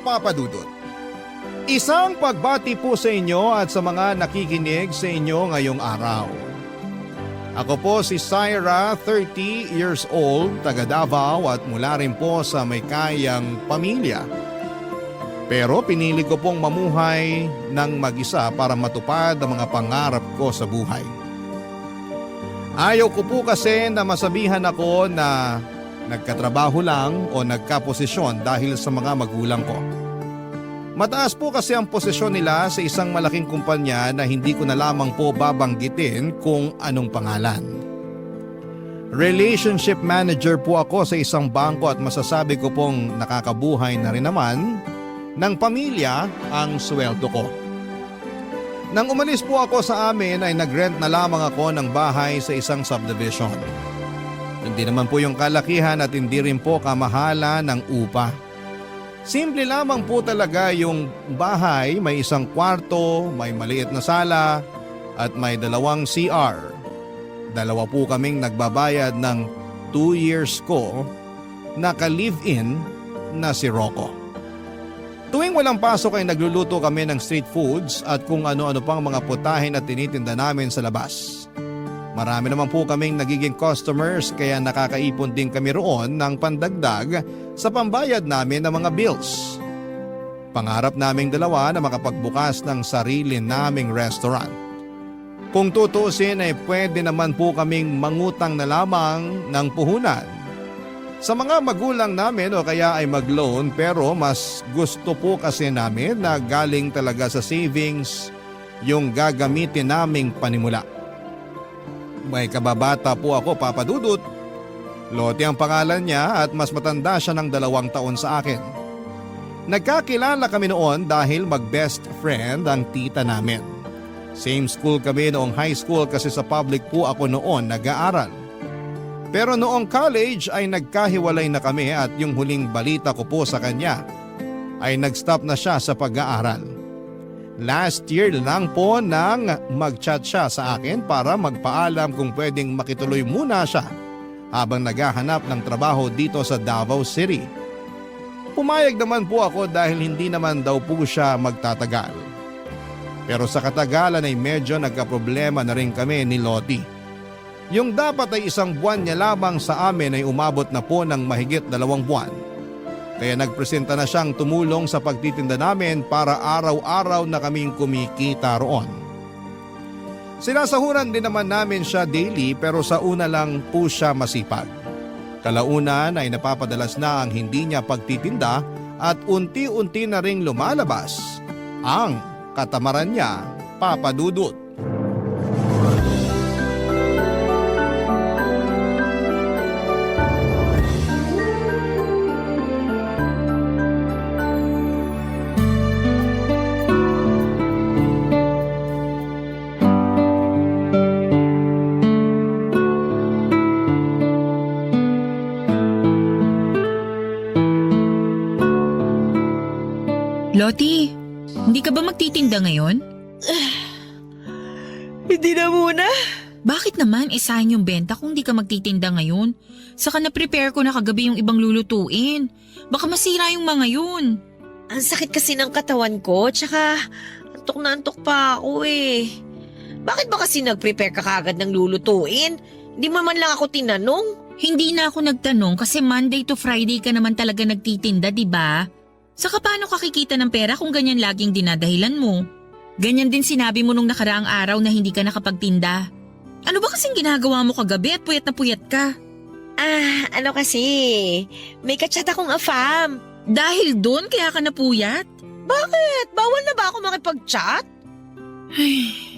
Papa Dudut. Isang pagbati po sa inyo at sa mga nakikinig sa inyo ngayong araw. Ako po si Syra, 30 years old, taga Davao at mula rin po sa may kayang pamilya. Pero pinili ko pong mamuhay ng mag-isa para matupad ang mga pangarap ko sa buhay. Ayaw ko po kasi na masabihan ako na nagkatrabaho lang o nagkaposisyon dahil sa mga magulang ko. Mataas po kasi ang posisyon nila sa isang malaking kumpanya na hindi ko na lamang po babanggitin kung anong pangalan. Relationship manager po ako sa isang bangko at masasabi ko pong nakakabuhay na rin naman ng pamilya ang sweldo ko. Nang umalis po ako sa amin ay nagrent na lamang ako ng bahay sa isang subdivision. Hindi naman po yung kalakihan at hindi rin po kamahala ng upa. Simple lamang po talaga yung bahay, may isang kwarto, may maliit na sala at may 2 CR. 2 po kaming nagbabayad ng 2 years ko na ka-live-in na si Rocco. Tuwing walang pasok ay nagluluto kami ng street foods at kung ano-ano pang mga putahin at tinitinda namin sa labas. Marami naman po kaming nagiging customers kaya nakakaipon din kami roon ng pandagdag sa pambayad namin ng mga bills. Pangarap naming dalawa na makapagbukas ng sarili naming restaurant. Kung tutuusin ay pwede naman po kaming mangutang na lamang ng puhunan sa mga magulang namin o kaya ay mag-loan, pero mas gusto po kasi namin na galing talaga sa savings yung gagamitin naming panimula. May kababata po ako, Papa Dudut. Lottie ang pangalan niya at mas matanda siya ng 2 taon sa akin. Nagkakilala kami noon dahil mag-best friend ang tita namin. Same school kami noong high school kasi sa public po ako noon nag-aaral. Pero noong college ay nagkahiwalay na kami at yung huling balita ko po sa kanya ay nag-stop na siya sa pag-aaral. Last year lang po nang mag-chat siya sa akin para magpaalam kung pwedeng makituloy muna siya habang naghahanap ng trabaho dito sa Davao City. Pumayag naman po ako dahil hindi naman daw po siya magtatagal. Pero sa katagalan ay medyo nagkaproblema na rin kami ni Lottie. Yung dapat ay 1 buwan niya lamang sa amin ay umabot na po ng mahigit 2 buwan. Kaya nagpresenta na siyang tumulong sa pagtitinda namin para araw-araw na kaming kumikita roon. Sinasahuran din naman namin siya daily pero sa una lang po siya masipag. Kalaunan ay napapadalas na ang hindi niya pagtitinda at unti-unti na ring lumalabas ang katamaran niya, Papa Dudut. Lottie, hindi ka ba magtitinda ngayon? Hindi na muna. Bakit naman sayang yung benta kung hindi ka magtitinda ngayon? Saka na-prepare ko na kagabi yung ibang lulutuin. Baka masira yung mga yun. Ang sakit kasi ng katawan ko, tsaka antok na antok pa ako eh. Bakit ba kasi nag-prepare ka kagad ng lulutuin? Hindi mo man lang ako tinanong. Hindi na ako nagtanong kasi Monday to Friday ka naman talaga nagtitinda, di ba? Saka paano ka kikita ng pera kung ganyan laging dinadahilan mo? Ganyan din sinabi mo nung nakaraang araw na hindi ka nakapagtinda. Ano ba kasing ginagawa mo kagabi at puyat na puyat ka? Ano kasi, may kachat akong afam. Dahil doon kaya ka napuyat? Bakit? Bawal na ba ako makipag-chat? Ay,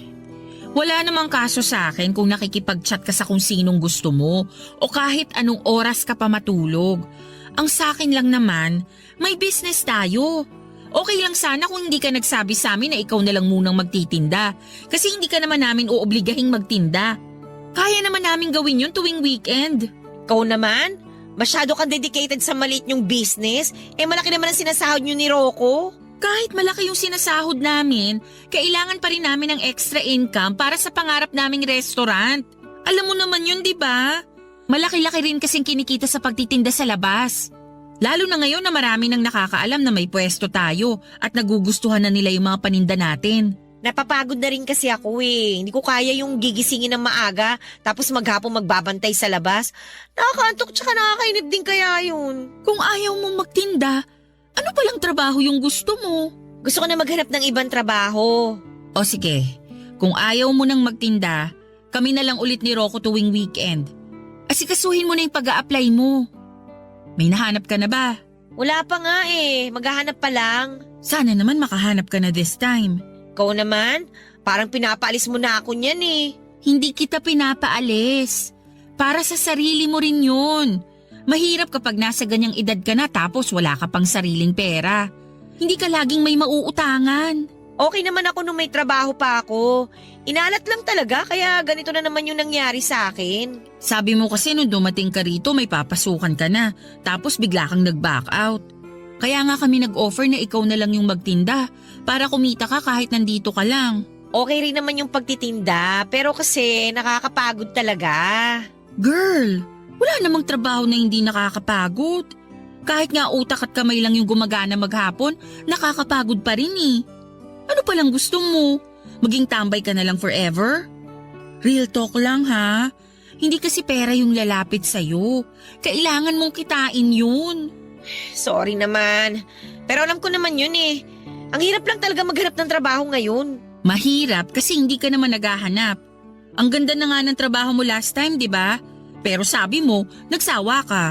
wala namang kaso sa akin kung nakikipag-chat ka sa kung sinong gusto mo o kahit anong oras ka pa matulog. Ang sa akin lang naman, may business tayo. Okay lang sana kung hindi ka nagsabi sa amin na ikaw na lang munang magtitinda kasi hindi ka naman namin uobligahing magtinda. Kaya naman namin gawin yun tuwing weekend. Ikaw naman? Masyado kang dedicated sa maliit niyong business? Malaki naman ang sinasahod niyo ni Rocco. Kahit malaki yung sinasahod namin, kailangan pa rin namin ng extra income para sa pangarap naming restaurant. Alam mo naman yun, di ba? Malaki-laki rin kasing kinikita sa pagtitinda sa labas. Lalo na ngayon na marami nang nakakaalam na may pwesto tayo at nagugustuhan na nila yung mga paninda natin. Napapagod na rin kasi ako eh. Hindi ko kaya yung gigisingin ng maaga tapos maghapong magbabantay sa labas. Nakakaantok tsaka nakakainip din kaya yun. Kung ayaw mong magtinda, ano palang trabaho yung gusto mo? Gusto ko na maghanap ng ibang trabaho. O sige, kung ayaw mo nang magtinda, kami na lang ulit ni Rocco tuwing weekend. Asikasuhin mo na yung pag-a-apply mo. May nahanap ka na ba? Wala pa nga eh. Maghahanap pa lang. Sana naman makahanap ka na this time. Ikaw naman, parang pinapaalis mo na ako niyan eh. Hindi kita pinapaalis. Para sa sarili mo rin yun. Mahirap kapag nasa ganyang edad ka na tapos wala ka pang sariling pera. Hindi ka laging may mauutangan. Okay naman ako nung may trabaho pa ako. Inalat lang talaga kaya ganito na naman yung nangyari sa akin. Sabi mo kasi nung dumating ka rito may papasukan ka na tapos bigla kang nag-back out. Kaya nga kami nag-offer na ikaw na lang yung magtinda para kumita ka kahit nandito ka lang. Okay rin naman yung pagtitinda pero kasi nakakapagod talaga. Girl, wala namang trabaho na hindi nakakapagod. Kahit nga utak at kamay lang yung gumagana maghapon, nakakapagod pa rin eh. Ano palang gusto mo? Maging tambay ka na lang forever? Real talk lang ha. Hindi kasi pera yung lalapit sa'yo. Kailangan mong kitain yun. Sorry naman. Pero alam ko naman yun eh. Ang hirap lang talaga maghanap ng trabaho ngayon. Mahirap kasi hindi ka naman naghahanap. Ang ganda na nga ng trabaho mo last time, di ba? Pero sabi mo, nagsawa ka.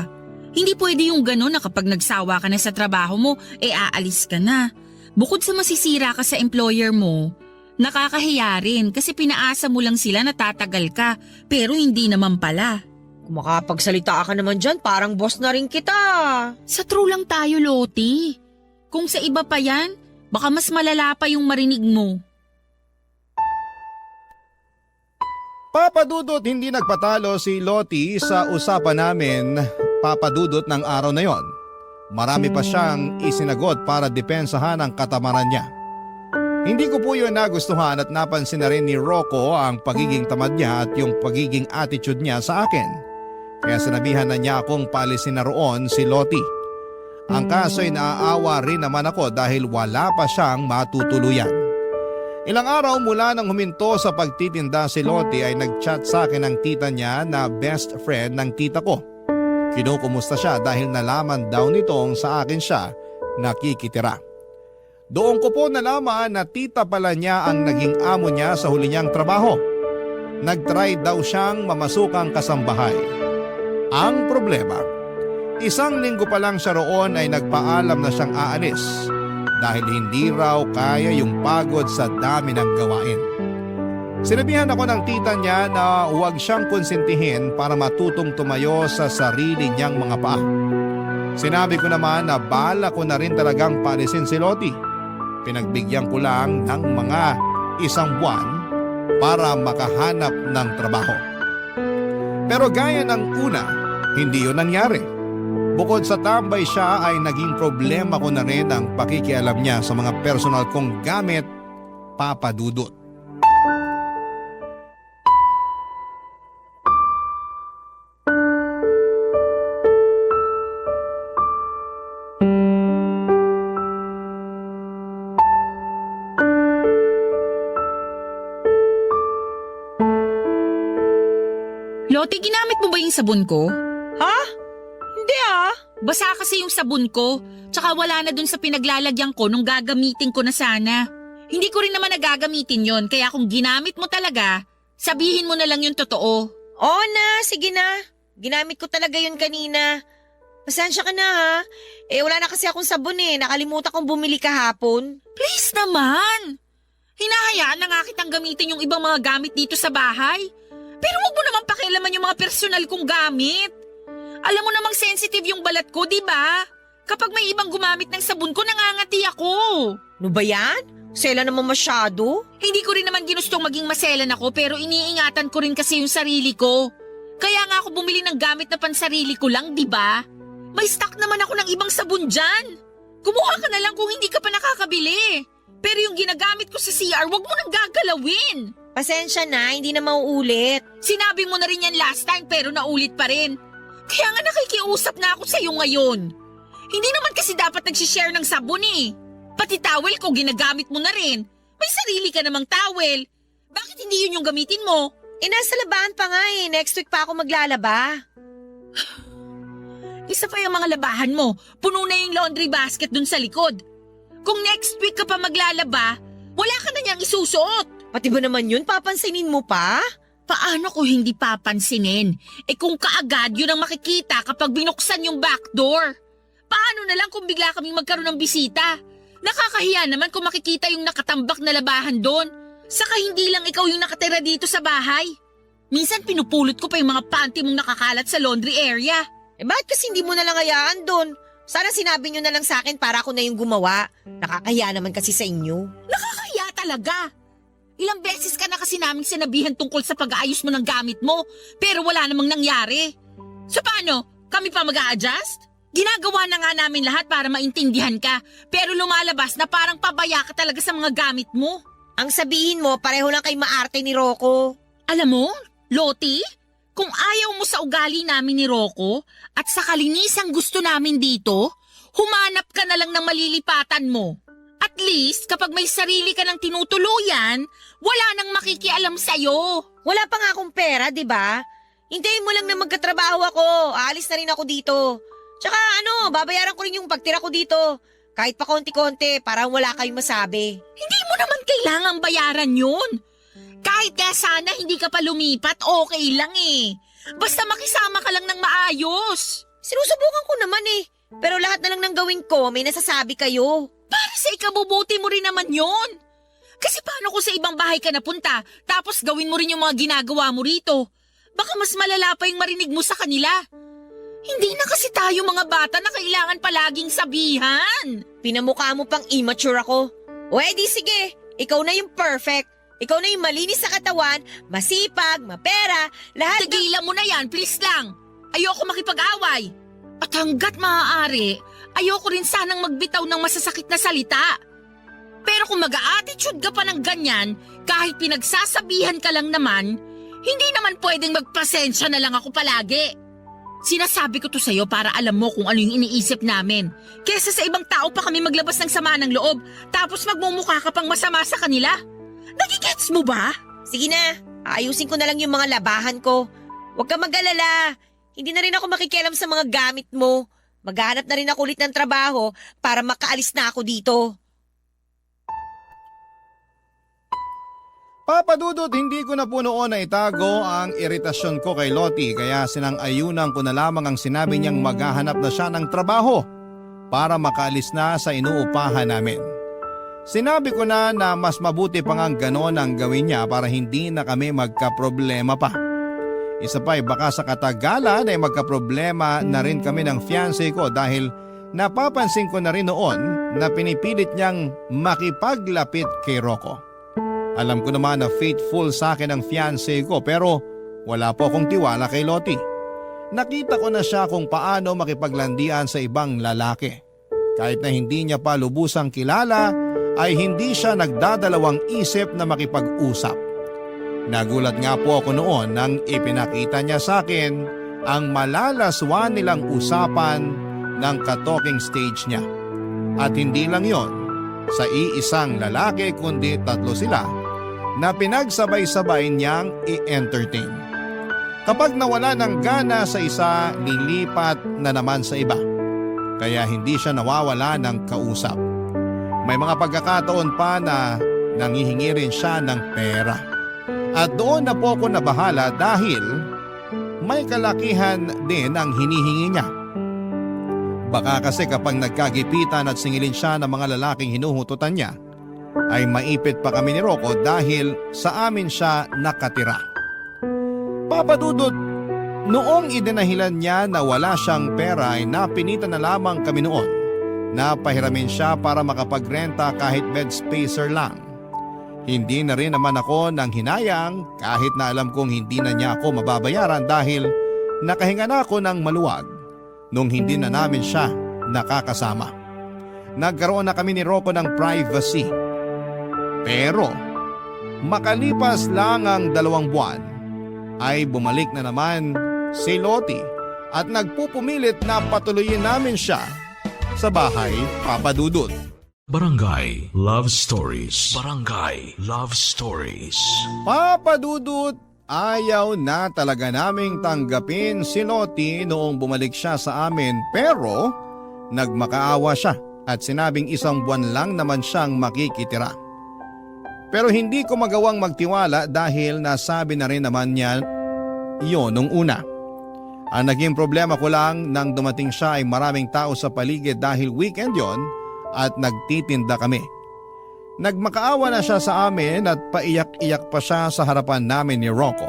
Hindi pwede yung gano'n na kapag nagsawa ka na sa trabaho mo, aalis ka na. Bukod sa masisira ka sa employer mo, nakakahiya rin kasi pinaasa mo lang sila na tatagal ka pero hindi naman pala. Kung makapagsalita ka naman dyan, parang boss na rin kita. Sa true lang tayo, Loti. Kung sa iba pa yan, baka mas malala pa yung marinig mo. Papa Dudut, hindi nagpatalo si Loti sa usapan namin, Papa Dudut, ng araw na yon. Marami pa siyang isinagot para depensahan ang katamaran niya. Hindi ko po yun nagustuhan at napansin na rin ni Rocco ang pagiging tamad niya at yung pagiging attitude niya sa akin. Kaya sinabihan na niya akong paalisin na roon si Loti. Ang kaso ay naaawa rin naman ako dahil wala pa siyang matutuluyan. Ilang araw mula nang huminto sa pagtitinda si Loti ay nag-chat sa akin ang tita niya na best friend ng tita ko. Kinukumusta siya dahil nalaman daw nitong sa akin siya nakikitira. Doon ko po nalaman na tita pala niya ang naging amo niya sa huli niyang trabaho. Nag-try daw siyang mamasukang kasambahay. Ang problema, 1 linggo pa lang siya roon ay nagpaalam na siyang aalis dahil hindi raw kaya yung pagod sa dami ng gawain. Sinabihan ako ng tita niya na huwag siyang konsentihin para matutong tumayo sa sarili niyang mga paa. Sinabi ko naman na bala ko na rin talagang paalisin si Loti. Pinagbigyan ko lang ng mga 1 buwan para makahanap ng trabaho. Pero gaya ng una, hindi yun nangyari. Bukod sa tambay siya ay naging problema ko na rin ang pakikialam niya sa mga personal kong gamit, Papa Dudut. Loti, ginamit mo ba yung sabon ko? Ha? Hindi ah. Basa kasi yung sabon ko, tsaka wala na dun sa pinaglalagyan ko nung gagamitin ko na sana. Hindi ko rin naman nagagamitin yon, kaya kung ginamit mo talaga, sabihin mo na lang yung totoo. Oo na, sige na. Ginamit ko talaga yun kanina. Pasensya ka na ha. Wala na kasi akong sabon eh. Nakalimutan kong bumili kahapon. Please naman! Hinahayaan na nga kitang gamitin yung ibang mga gamit dito sa bahay. Pero wag mo naman pakialaman yung mga personal kong gamit. Alam mo namang sensitive yung balat ko, di ba? Kapag may ibang gumamit ng sabon ko, nangangati ako. Ano ba yan? Sela naman masyado. Hindi ko rin naman ginustong maging maselan ako pero iniingatan ko rin kasi yung sarili ko. Kaya nga ako bumili ng gamit na pansarili ko lang, di ba? May stock naman ako ng ibang sabon dyan. Kumuha ka na lang kung hindi ka pa nakakabili. Pero yung ginagamit ko sa CR, wag mo nang gagalawin. Pasensya na, hindi na mauulit. Sinabi mo na rin yan last time pero naulit pa rin. Kaya nga nakikiusap na ako sa'yo ngayon. Hindi naman kasi dapat nagsishare ng sabon eh. Pati towel ko ginagamit mo na rin. May sarili ka namang towel. Bakit hindi yun yung gamitin mo? Nasa labahan pa nga eh. Next week pa ako maglalaba. Isa pa yung mga labahan mo. Puno na yung laundry basket dun sa likod. Kung next week ka pa maglalaba, wala ka na niyang isusuot. Pati ba naman yun? Papansinin mo pa? Paano ko hindi papansinin? Kung kaagad yun ang makikita kapag binuksan yung back door. Paano na lang kung bigla kaming magkaroon ng bisita? Nakakahiya naman kung makikita yung nakatambak na labahan doon. Saka hindi lang ikaw yung nakatira dito sa bahay. Minsan pinupulot ko pa yung mga panty mong nakakalat sa laundry area. Bakit kasi hindi mo na lang hayaan doon? Sana sinabi nyo na lang sa akin para ako na yung gumawa. Nakakahiya naman kasi sa inyo. Nakakahiya talaga. Ilang beses ka na kasi naming sinabihan tungkol sa pag-aayos mo ng gamit mo, pero wala namang nangyari. So paano? Kami pa mag-a-adjust? Ginagawa na nga namin lahat para maintindihan ka, pero lumalabas na parang pabaya ka talaga sa mga gamit mo. Ang sabihin mo, pareho lang kay maarte ni Rocco. Alam mo, Loti, kung ayaw mo sa ugali namin ni Rocco at sa kalinisang gusto namin dito, humanap ka na lang ng malilipatan mo. At least, kapag may sarili ka ng tinutuluyan, wala nang makikialam sa'yo. Wala pa nga akong pera, di ba? Hintayin mo lang na magkatrabaho ako. Aalis na rin ako dito. Tsaka babayaran ko rin yung pagtira ko dito. Kahit pa konti-konti, para wala kayong masabi. Hindi mo naman kailangang bayaran yun. Kahit nga sana hindi ka pa lumipat, okay lang eh. Basta makisama ka lang ng maayos. Sinusubukan ko naman eh. Pero lahat na lang ng gawin ko, may nasasabi kayo. Para sa ikabubuti mo rin naman yun. Kasi paano kung sa ibang bahay ka napunta, tapos gawin mo rin yung mga ginagawa mo rito? Baka mas malala pa yung marinig mo sa kanila. Hindi na kasi tayo mga bata na kailangan palaging sabihan. Pinamukha mo pang immature ako. O edi sige, ikaw na yung perfect. Ikaw na yung malinis sa katawan, masipag, mapera, lahat ng... Tigilan mo na yan, please lang. Ayoko makipag-away. At hanggat maaari, ayoko rin sanang magbitaw ng masasakit na salita. Pero kung mag-a-attitude ka pa ng ganyan, kahit pinagsasabihan ka lang naman, hindi naman pwedeng magpasensya na lang ako palagi. Sinasabi ko to sa'yo para alam mo kung ano yung iniisip namin. Kesa sa ibang tao pa kami maglabas ng sama ng loob, tapos magmumukha ka pang masama sa kanila. Nagigets mo ba? Sige na, ayusin ko na lang yung mga labahan ko. Huwag ka mag-alala. Hindi na rin ako makikialam sa mga gamit mo. Maghanap na rin ako ulit ng trabaho para makaalis na ako dito. Papa Dudut, hindi ko na po noon na itago ang iritasyon ko kay Loti kaya sinang-ayunan ko na lamang ang sinabi niyang maghahanap na siya ng trabaho para makaalis na sa inuupahan namin. Sinabi ko na mas mabuti pa nga ganon ang gawin niya para hindi na kami magkaproblema pa. Isa pa baka sa katagalan ay magkaproblema na rin kami ng fiancé ko dahil napapansin ko na rin noon na pinipilit niyang makipaglapit kay Rocco. Alam ko naman na faithful sa akin ang fiancé ko pero wala po akong tiwala kay Loti. Nakita ko na siya kung paano makipaglandian sa ibang lalaki. Kahit na hindi niya pa lubusang kilala ay hindi siya nagdadalawang isip na makipag-usap. Nagulat nga po ako noon nang ipinakita niya sa akin ang malalaswa nilang usapan ng ka-talking stage niya. At hindi lang yon, sa iisang lalaki kundi 3 sila na pinagsabay-sabay niyang i-entertain. Kapag nawala ng gana sa isa, lilipat na naman sa iba. Kaya hindi siya nawawala ng kausap. May mga pagkakataon pa na nanghihingi rin siya ng pera. At doon na po ako nabahala dahil may kalakihan din ang hinihingi niya. Baka kasi kapag nagkagipitan at singilin siya ng mga lalaking hinuhututan niya, ay maipit pa kami ni Rocco dahil sa amin siya nakatira. Papa Dudut, noong idinahilan niya na wala siyang pera ay napinitan na lamang kami noon na pahiramin siya para makapagrenta kahit bed spacer lang. Hindi na rin naman ako nang hinayang kahit na alam kong hindi na niya ako mababayaran dahil nakahinga na ako ng maluwag nung hindi na namin siya nakakasama. Nagkaroon na kami ni Rocco ng privacy. Pero makalipas lang ang 2 buwan ay bumalik na naman si Loti at nagpupumilit na patuloyin namin siya sa bahay, Papa Dudut. Barangay Love Stories. Barangay Love Stories. Papa Dudut, ayaw na talaga naming tanggapin si Lottie noong bumalik siya sa amin pero nagmakaawa siya at sinabing 1 buwan lang naman siyang makikitira. Pero hindi ko magawang magtiwala dahil nasabi na rin naman niya iyon nung una. Ang naging problema ko lang nang dumating siya ay maraming tao sa paligid dahil weekend yon at nagtitinda kami. Nagmakaawa na siya sa amin at paiyak-iyak pa siya sa harapan namin ni Rocco.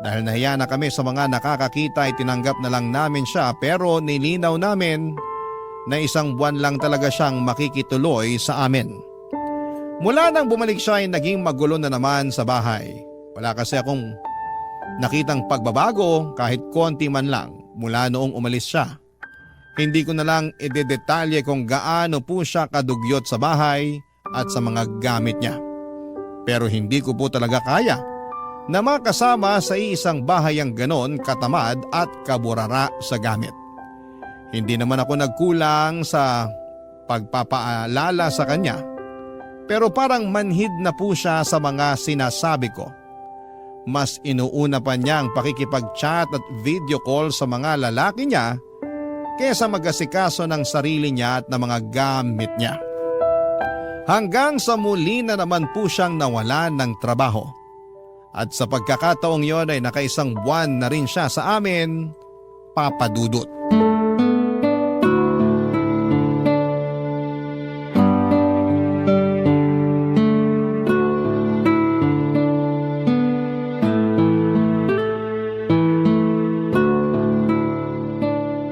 Dahil nahiya na kami sa mga nakakakita ay tinanggap na lang namin siya pero nilinaw namin na 1 buwan lang talaga siyang makikituloy sa amin. Mula nang bumalik siya ay naging magulo na naman sa bahay. Wala kasi akong nakitang pagbabago kahit konti man lang mula noong umalis siya. Hindi ko na lang idedetalye kung gaano po siya kadugyot sa bahay at sa mga gamit niya. Pero hindi ko po talaga kaya na makasama sa isang bahay ang ganon katamad at kaburara sa gamit. Hindi naman ako nagkulang sa pagpapaalala sa kanya. Pero parang manhid na po siya sa mga sinasabi ko. Mas inuuna pa niya ang pakikipag-chat at video call sa mga lalaki niya kesa mag-asikaso ng sarili niya at ng mga gamit niya. Hanggang sa muli na naman po siyang nawalan ng trabaho. At sa pagkakataong yon ay naka1 buwan na rin siya sa amin, Papa Dudut.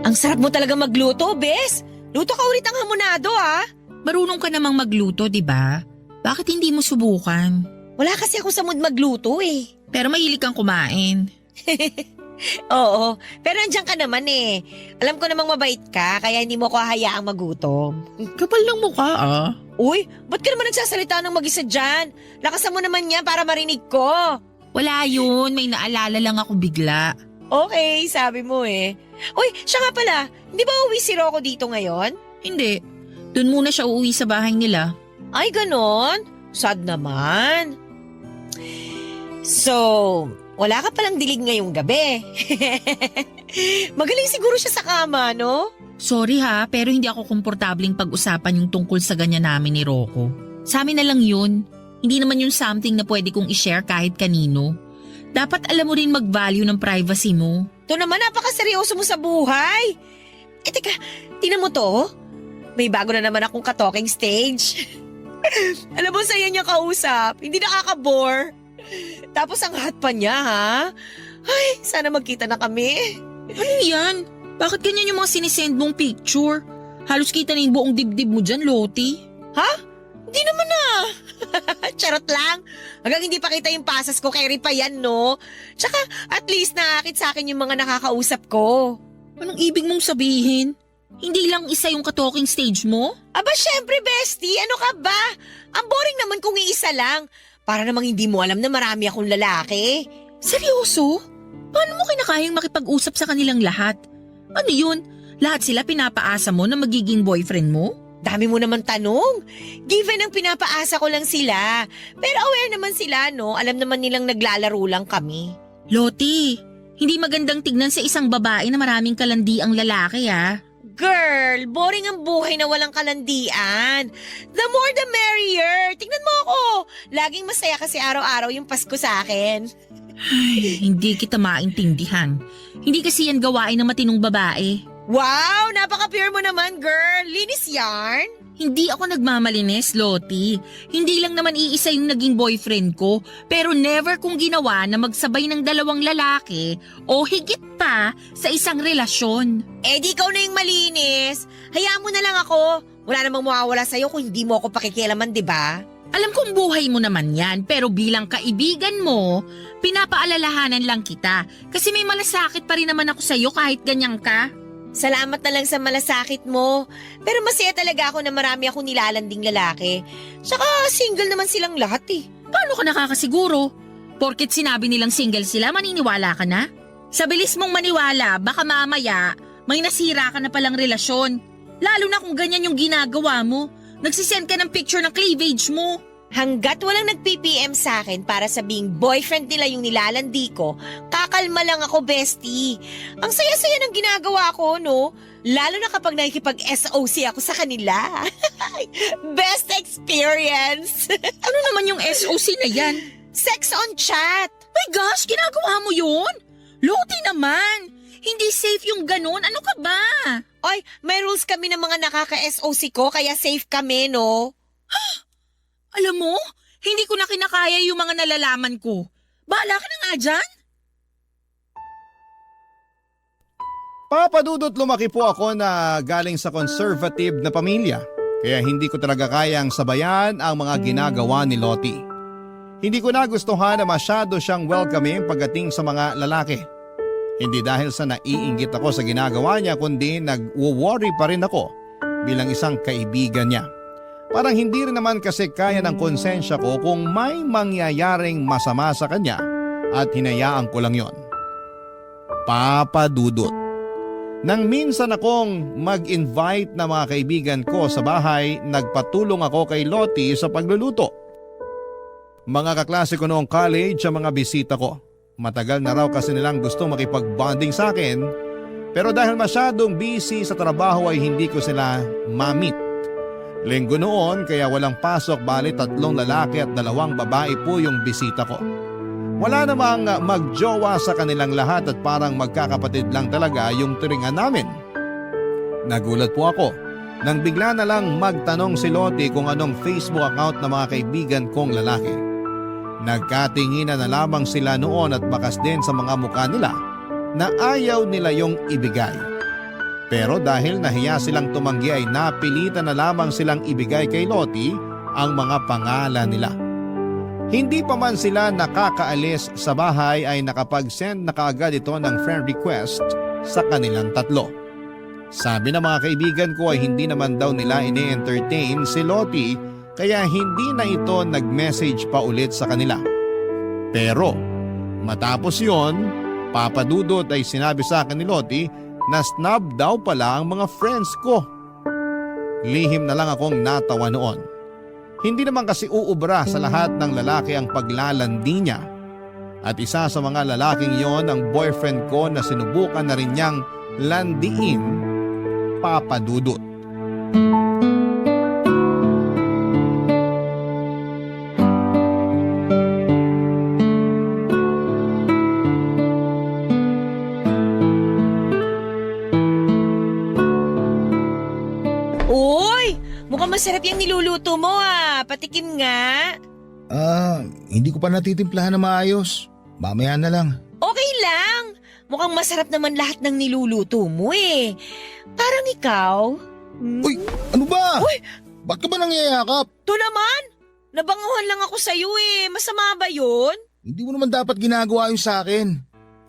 Ang sarap mo talaga magluto, Bes. Luto ka ulit ang hamonado, ha? Marunong ka namang magluto, di ba? Bakit hindi mo subukan? Wala kasi ako sa mood magluto, eh. Pero mahilig kang kumain. Oo, pero andyan ka naman eh. Alam ko namang mabait ka, kaya hindi mo ko hayaang magutom. Kapal ng mukha ah. Uy, ba't ka naman nagsasalita ng mag-isa dyan? Lakasan mo naman yan para marinig ko. Wala yun, may naalala lang ako bigla. Okay, sabi mo eh. Uy, siya nga pala, hindi ba uwi si Rocco dito ngayon? Hindi, doon muna siya uuwi sa bahay nila. Ay, ganon? Sad naman. So, wala ka palang dilig ngayong gabi. Magaling siguro siya sa kama, no? Sorry ha, pero hindi ako komportabling pag-usapan yung tungkol sa ganyan namin ni Rocco. Sa amin na lang yun. Hindi naman yun something na pwede kong i-share kahit kanino. Dapat alam mo rin mag-value ng privacy mo. Ito naman, napakaseryoso mo sa buhay. Eh, teka, tingnan mo to. May bago na naman akong ka-talking stage. Alam mo, saya niya kausap. Hindi nakaka-bore. Tapos ang hot pa niya, ha? Ay, sana magkita na kami. Ano yan? Bakit ganyan yung mga sinisend mong picture? Halos kita na yung buong dibdib mo dyan, Lottie. Ha? Hindi naman na. Charot lang. Hanggang hindi pa kita yung pasas ko, carry pa yan, no? Tsaka, at least nakakit sa akin yung mga nakakausap ko. Anong ibig mong sabihin? Hindi lang isa yung ka-talking stage mo? Aba, syempre, bestie. Ano ka ba? Ang boring naman kung iisa lang. Para namang hindi mo alam na marami akong lalaki. Seryoso? Paano mo kinakayang makipag-usap sa kanilang lahat? Ano yun? Lahat sila pinapaasa mo na magiging boyfriend mo? Dami mo naman tanong. Given ang pinapaasa ko lang sila. Pero aware naman sila, no? Alam naman nilang naglalaro lang kami. Lottie, hindi magandang tignan sa isang babae na maraming kalandiang lalaki ah. Girl, boring ang buhay na walang kalandian. The more the merrier. Tingnan mo ako. Laging masaya kasi araw-araw yung Pasko sa akin. Ay, hindi kita maintindihan. Hindi kasi yan gawain ng matinong babae. Wow, napaka-pure mo naman, girl. Linis yarn. Hindi ako nagmamalinis, Lottie. Hindi lang naman iisa yung naging boyfriend ko, pero never kong ginawa na magsabay ng 2 lalaki o higit pa sa isang relasyon. Eh, di ikaw na yung malinis. Hayaan mo na lang ako. Wala namang mawawala sa'yo kung hindi mo ako pakikialaman, di ba? Alam kong buhay mo naman yan, pero bilang kaibigan mo, pinapaalalahanan lang kita. Kasi may malasakit pa rin naman ako sa'yo kahit ganyan ka. Salamat na lang sa malasakit mo. Pero masaya talaga ako na marami akong nilalanding lalaki. Tsaka single naman silang lahat eh. Paano ka nakakasiguro? Porket sinabi nilang single sila, maniniwala ka na? Sa bilis mong maniwala, baka mamaya may nasira ka na palang relasyon. Lalo na kung ganyan yung ginagawa mo. Nagsisend ka ng picture ng cleavage mo. Hanggat walang nag-PPM sa akin para sabing boyfriend nila yung nilalandi ko, kakalma lang ako, bestie. Ang saya-saya ng ginagawa ko, no? Lalo na kapag nakikipag-SOC ako sa kanila. Best experience! Ano naman yung SOC na yan? Sex on chat! My gosh, ginagawa mo yun? Loti naman. Hindi safe yung ganun. Ano ka ba? Oy, may rules kami ng mga nakaka-SOC ko, kaya safe kami, no? Alam mo, hindi ko na kinakaya yung mga nalalaman ko. Bahala ka na nga dyan. Papadudot, lumaki po ako na galing sa conservative na pamilya. Kaya hindi ko talaga kayang sabayan ang mga ginagawa ni Lottie. Hindi ko nagustuhan na masyado siyang welcoming pagdating sa mga lalaki. Hindi dahil sa naiinggit ako sa ginagawa niya, kundi nag-worry pa rin ako bilang isang kaibigan niya. Parang hindi rin naman kasi kaya ng konsensya ko kung may mangyayaring masama sa kanya at hinayaan ko lang yon. Papadudot. Nang minsan akong mag-invite na mga kaibigan ko sa bahay, nagpatulong ako kay Lottie sa pagluluto. Mga kaklase ko noong college ang mga bisita ko. Matagal na raw kasi nilang gusto makipag-bonding sa akin, pero dahil masyadong busy sa trabaho ay hindi ko sila ma-meet. Linggo noon kaya walang pasok, bali 3 lalaki at 2 babae po yung bisita ko. Wala namang magjowa sa kanilang lahat at parang magkakapatid lang talaga yung turingan namin. Nagulat po ako nang bigla na lang magtanong si Lottie kung anong Facebook account ng mga kaibigan kong lalaki. Nagkatinginan na lamang sila noon at bakas din sa mga mukha nila na ayaw nila yung ibigay. Pero dahil nahiya silang tumanggi ay napilitan na lamang silang ibigay kay Lottie ang mga pangalan nila. Hindi pa man sila nakakaalis sa bahay ay nakapag-send na kaagad ito ng friend request sa kanilang 3. Sabi ng mga kaibigan ko ay hindi naman daw nila ini-entertain si Lottie kaya hindi na ito nag-message pa ulit sa kanila. Pero matapos yon, papadudot ay sinabi sa akin ni Lottie na snub daw pala ang mga friends ko. Lihim na lang akong natawa noon. Hindi naman kasi uubra sa lahat ng lalaki ang paglalandi niya. At isa sa mga lalaking yon ang boyfriend ko na sinubukan na rin niyang landiin, papadudot. Mukhang masarap yung niluluto mo patikim nga. Hindi ko pa natitimplahan na maayos. Mamaya na lang. Okay lang. Mukhang masarap naman lahat ng niluluto mo Parang ikaw. Uy, ano ba? Uy! Ba't ka ba nangyayakap? To naman! Nabanguhan lang ako sa'yo Masama ba yun? Hindi mo naman dapat ginagawa yun sa akin.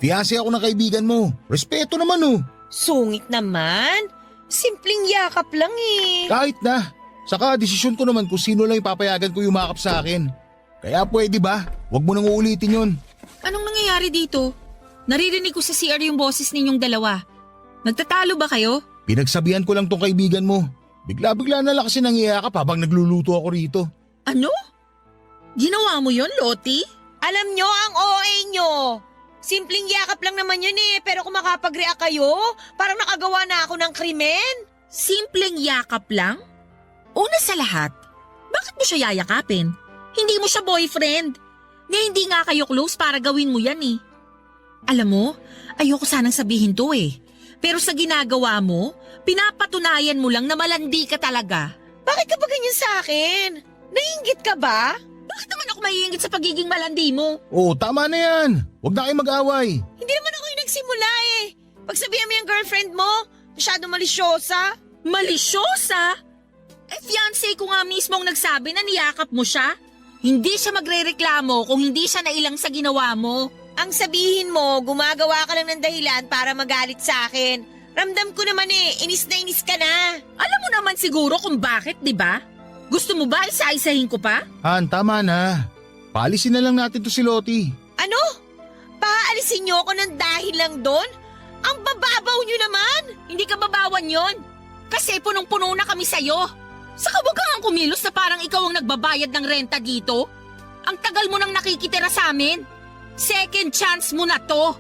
Fiyase ako ng kaibigan mo. Respeto naman Sungit naman. Simpleng yakap lang Kahit na. Saka desisyon ko naman kung sino lang ipapayagan ko yumakap sa akin. Kaya pwede ba? Huwag mo nang uulitin yun. Anong nangyayari dito? Naririnig ko sa CR yung boses ninyong dalawa. Nagtatalo ba kayo? Pinagsabihan ko lang tong kaibigan mo. Bigla-bigla na lang kasi nangyayakap habang nagluluto ako rito. Ano? Ginawa mo yon, Lottie? Alam nyo ang OA nyo. Simpleng yakap lang naman yun pero kung makapag-react kayo, parang nakagawa na ako ng krimen. Simpleng yakap lang? Una sa lahat, bakit mo siya yayakapin? Hindi mo siya boyfriend. Nga hindi nga kayo close para gawin mo yan Alam mo, ayoko sanang sabihin to Pero sa ginagawa mo, pinapatunayan mo lang na malandi ka talaga. Bakit ka ba ganyan sa akin? Naiinggit ka ba? Bakit naman ako maiingit sa pagiging malandi mo? Tama na yan. Huwag na kayo mag-away. Hindi naman ako yung nagsimula Pagsabihan mo yung girlfriend mo, masyado malisyosa. Malisyosa? Fiancé ko nga mismo ang nagsabi na niyakap mo siya. Hindi siya magrereklamo kung hindi siya nailang sa ginawa mo. Ang sabihin mo, gumagawa ka lang ng dahilan para magalit sa akin. Ramdam ko naman inis na inis ka na. Alam mo naman siguro kung bakit, di ba? Gusto mo ba isa-isahin ko pa? Han, tama na. Paalisin na lang natin to si Lottie. Ano? Paalisin niyo ako ng dahil lang doon? Ang bababaw niyo naman! Hindi ka babawan yon. Kasi punong-puno na kami sa'yo. Saka wag kang kumilos na parang ikaw ang nagbabayad ng renta dito. Ang tagal mo nang nakikitira sa amin. Second chance mo na to.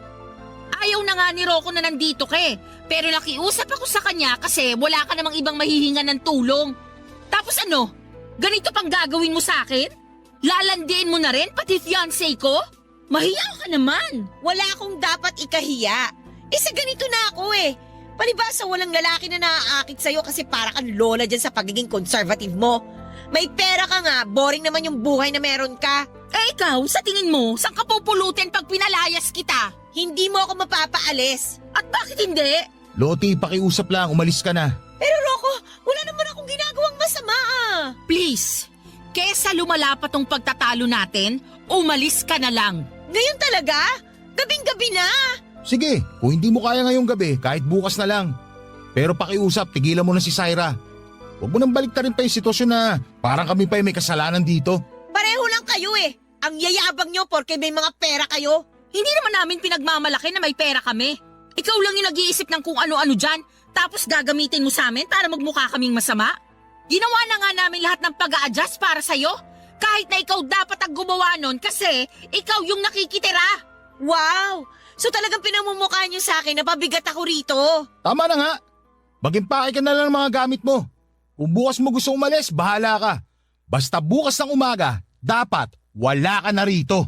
Ayaw na nga ni Rocco na nandito ka eh. Pero nakiusap ako sa kanya kasi wala ka namang ibang mahihinga ng tulong. Tapos ano? Ganito pang gagawin mo sa akin? Lalandiin mo na rin pati fiancé ko? Mahiya ka naman. Wala akong dapat ikahiya. Sa ganito na ako eh. Palibasa walang lalaki na naaakit sa'yo kasi para kang lola dyan sa pagiging conservative mo. May pera ka nga, boring naman yung buhay na meron ka. Eh ikaw, sa tingin mo, saan ka pupulutin pag pinalayas kita? Hindi mo ako mapapaalis. At bakit hindi? Loti, pakiusap lang, umalis ka na. Pero Rocco, wala naman akong ginagawang masama ah. Please, kesa lumala pa tong pagtatalo natin, umalis ka na lang. Ngayon talaga? Gabing-gabi na. Sige, kung hindi mo kaya ngayong gabi, kahit bukas na lang. Pero pakiusap, tigilan mo na si Syra. Huwag mo nang baliktarin pa yung sitwasyon na parang kami pa yung may kasalanan dito. Pareho lang kayo eh. Ang yayabang nyo porke may mga pera kayo. Hindi naman namin pinagmamalaki na may pera kami. Ikaw lang yung nag-iisip ng kung ano-ano dyan, tapos gagamitin mo sa amin para magmukha kaming masama. Ginawa na nga namin lahat ng pag-a-adjust para sa'yo. Kahit na ikaw dapat ang gumawa nun kasi ikaw yung nakikitira. Wow! So talagang pinamumukha nyo sa akin na pabigat ako rito. Tama na nga. Mag-impake ka na lang ng mga gamit mo. Kung bukas mo gusto umalis, bahala ka. Basta bukas ng umaga, dapat wala ka na rito.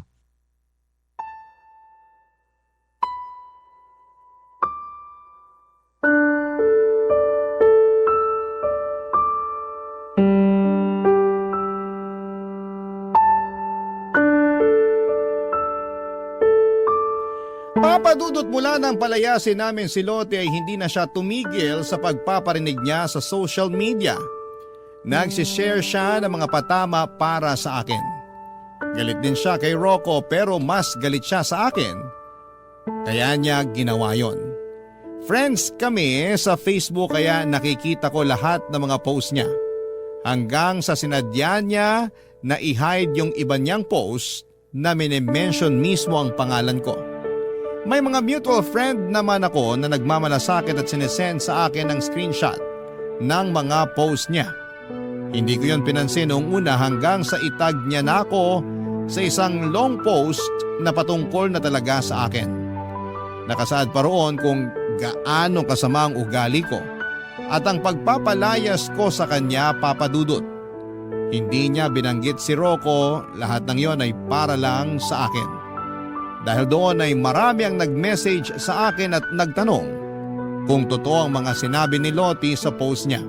Papadudot mula ng palayasin namin si Lote ay hindi na siya tumigil sa pagpaparinig niya sa social media. Nagsishare siya ng mga patama para sa akin. Galit din siya kay Rocco pero mas galit siya sa akin. Kaya niya ginawa yon. Friends kami sa Facebook kaya nakikita ko lahat ng mga post niya. Hanggang sa sinadya niya na i-hide yung iba niyang post na minimension mismo ang pangalan ko. May mga mutual friend naman ako na nagmamalasakit at sinesend sa akin ng screenshot ng mga post niya. Hindi ko yon pinansin noong una hanggang sa itag niya na ako sa isang long post na patungkol na talaga sa akin. Nakasaad pa roon kung gaano kasama ang ugali ko at ang pagpapalayas ko sa kanya papadudot. Hindi niya binanggit si Rocco, lahat ng yon ay para lang sa akin. Dahil doon ay marami ang nag-message sa akin at nagtanong kung totoo ang mga sinabi ni Loti sa post niya.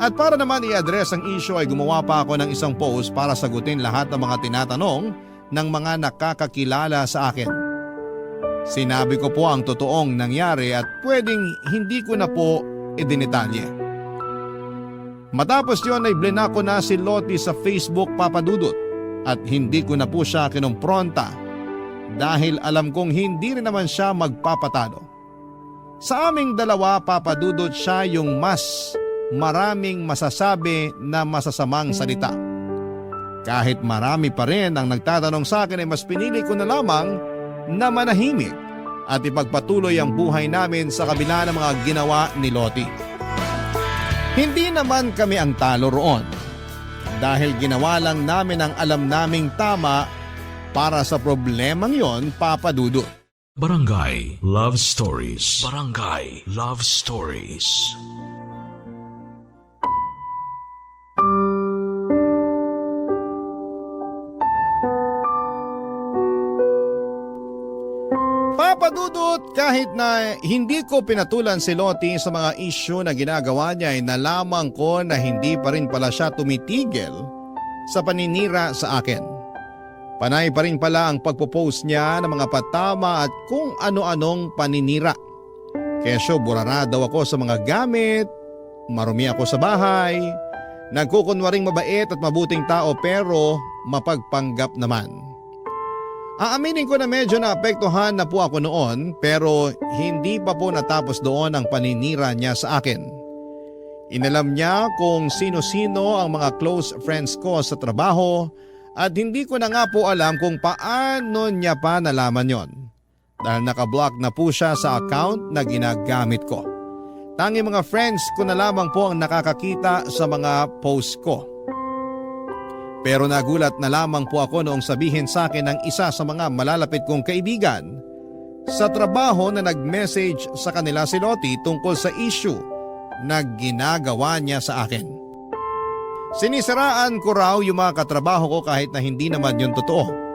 At para naman i-address ang issue ay gumawa pa ako ng isang post para sagutin lahat ng mga tinatanong ng mga nakakakilala sa akin. Sinabi ko po ang totoong nangyari at pwedeng hindi ko na po idinitalye. Matapos yon ay blinako na si Loti sa Facebook papadudot at hindi ko na po siya kinumpronta dahil alam kong hindi rin naman siya magpapatalo. Sa aming dalawa papadudot siya yung mas maraming masasabi na masasamang salita. Kahit marami pa rin ang nagtatanong sa akin ay mas pinili ko na lamang na manahimik at ipagpatuloy ang buhay namin sa kabila ng mga ginawa ni Loti. Hindi naman kami ang talo roon dahil ginawa lang namin ang alam naming tama para sa problemang yon papadudot. Barangay Love Stories. Barangay Love Stories. Papadudot, kahit na hindi ko pinatulan si Loti sa mga issue na ginagawa niya ay nalaman ko na hindi pa rin pala siya tumitigil sa paninira sa akin. Panay pa rin pala ang pagpo-post niya ng mga patama at kung ano-anong paninira. Kesyo burara daw ako sa mga gamit, marumi ako sa bahay, nagkukunwaring mabait at mabuting tao pero mapagpanggap naman. Aaminin ko na medyo naapektuhan na po ako noon pero hindi pa po natapos doon ang paninira niya sa akin. Inalam niya kung sino-sino ang mga close friends ko sa trabaho at hindi ko na nga po alam kung paano niya pa nalaman yon. Dahil nakablock na po siya sa account na ginagamit ko. Tanging mga friends ko na lamang po ang nakakakita sa mga post ko. Pero nagulat na lamang po ako noong sabihin sa akin ng isa sa mga malalapit kong kaibigan sa trabaho na nag-message sa kanila si Lottie tungkol sa issue na ginagawa niya sa akin. Sinisiraan ko raw yung mga katrabaho ko kahit na hindi naman yun totoo.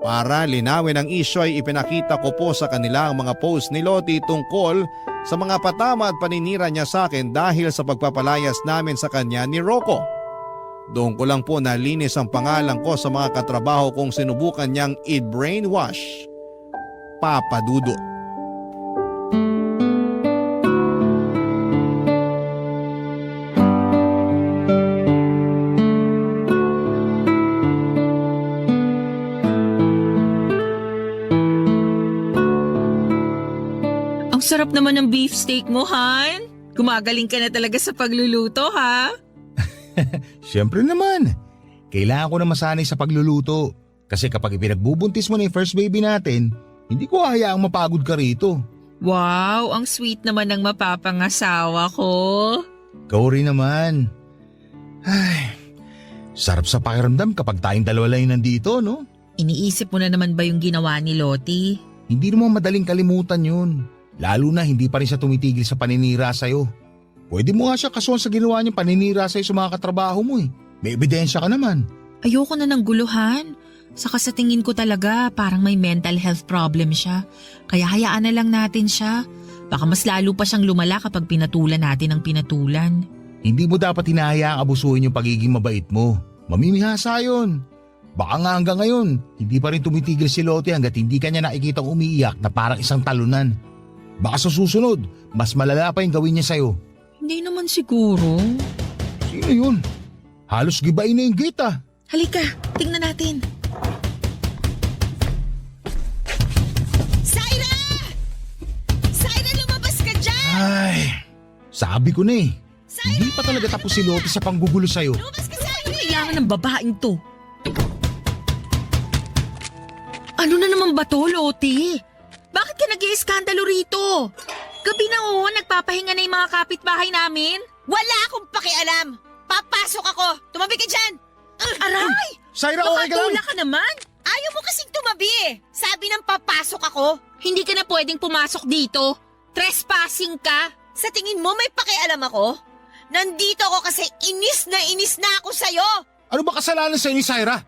Para linawin ang issue ay ipinakita ko po sa kanila ang mga post ni Lottie tungkol sa mga patama at paninira niya sa akin dahil sa pagpapalayas namin sa kanya ni Rocco. Doon ko lang po nalinis ang pangalan ko sa mga katrabaho kong sinubukan niyang i-brainwash. Papa Dudut. Ang sarap naman ng beefsteak mo, Han. Gumagaling ka na talaga sa pagluluto, ha? Siyempre naman. Kailangan ko na masanay sa pagluluto. Kasi kapag ipinagbubuntis mo na yung first baby natin, hindi ko hayaang mapagod ka rito. Wow, ang sweet naman ng mapapangasawa ko. Ikaw rin naman. Ay, sarap sa pakiramdam kapag tayong dalawa lang yung nandito, no? Iniisip mo na naman ba yung ginawa ni Lottie? Hindi naman madaling kalimutan yun. Lalo na hindi pa rin siya tumitigil sa paninira sa'yo. Pwede mo nga siya kasuhan sa ginawa niyang paninira sa'yo sa mga katrabaho mo eh. May ebidensya ka naman. Ayoko na ng guluhan. Saka sa tingin ko talaga parang may mental health problem siya. Kaya hayaan na lang natin siya. Baka mas lalo pa siyang lumala kapag pinatulan natin ang pinatulan. Hindi mo dapat hinahayaang abusuhin yung pagiging mabait mo. Mamimihasa yun. Baka nga hanggang ngayon, hindi pa rin tumitigil si Lottie hanggat hindi kanya nakikitang umiiyak na parang isang talunan. Baka sa susunod, mas malala pa yung gawin niya sa'yo. Hindi naman siguro. Sino yun? Halos gibain na yung gate ah. Halika, tingnan natin. Syra! Syra, lumabas ka dyan! Ay, sabi ko na eh. Hindi pa talaga tapos si Lottie sa panggugulo sa'yo. Lumabas ka, Syra! Kailangan ng babaeng to. Ano na naman ba to, Lottie? Bakit ka nag-iiskandalo rito? Gabi na nagpapahinga na yung mga kapitbahay namin. Wala akong pakialam! Papasok ako! Tumabi ka dyan! Aray! Syra, okay ka lang? Makatula ka naman! Ayaw mo kasing tumabi eh! Sabi ng papasok ako! Hindi ka na pwedeng pumasok dito. Trespassing ka. Sa tingin mo may pakialam ako? Nandito ako kasi inis na ako sa'yo! Ano ba kasalanan sa'yo ni Syra?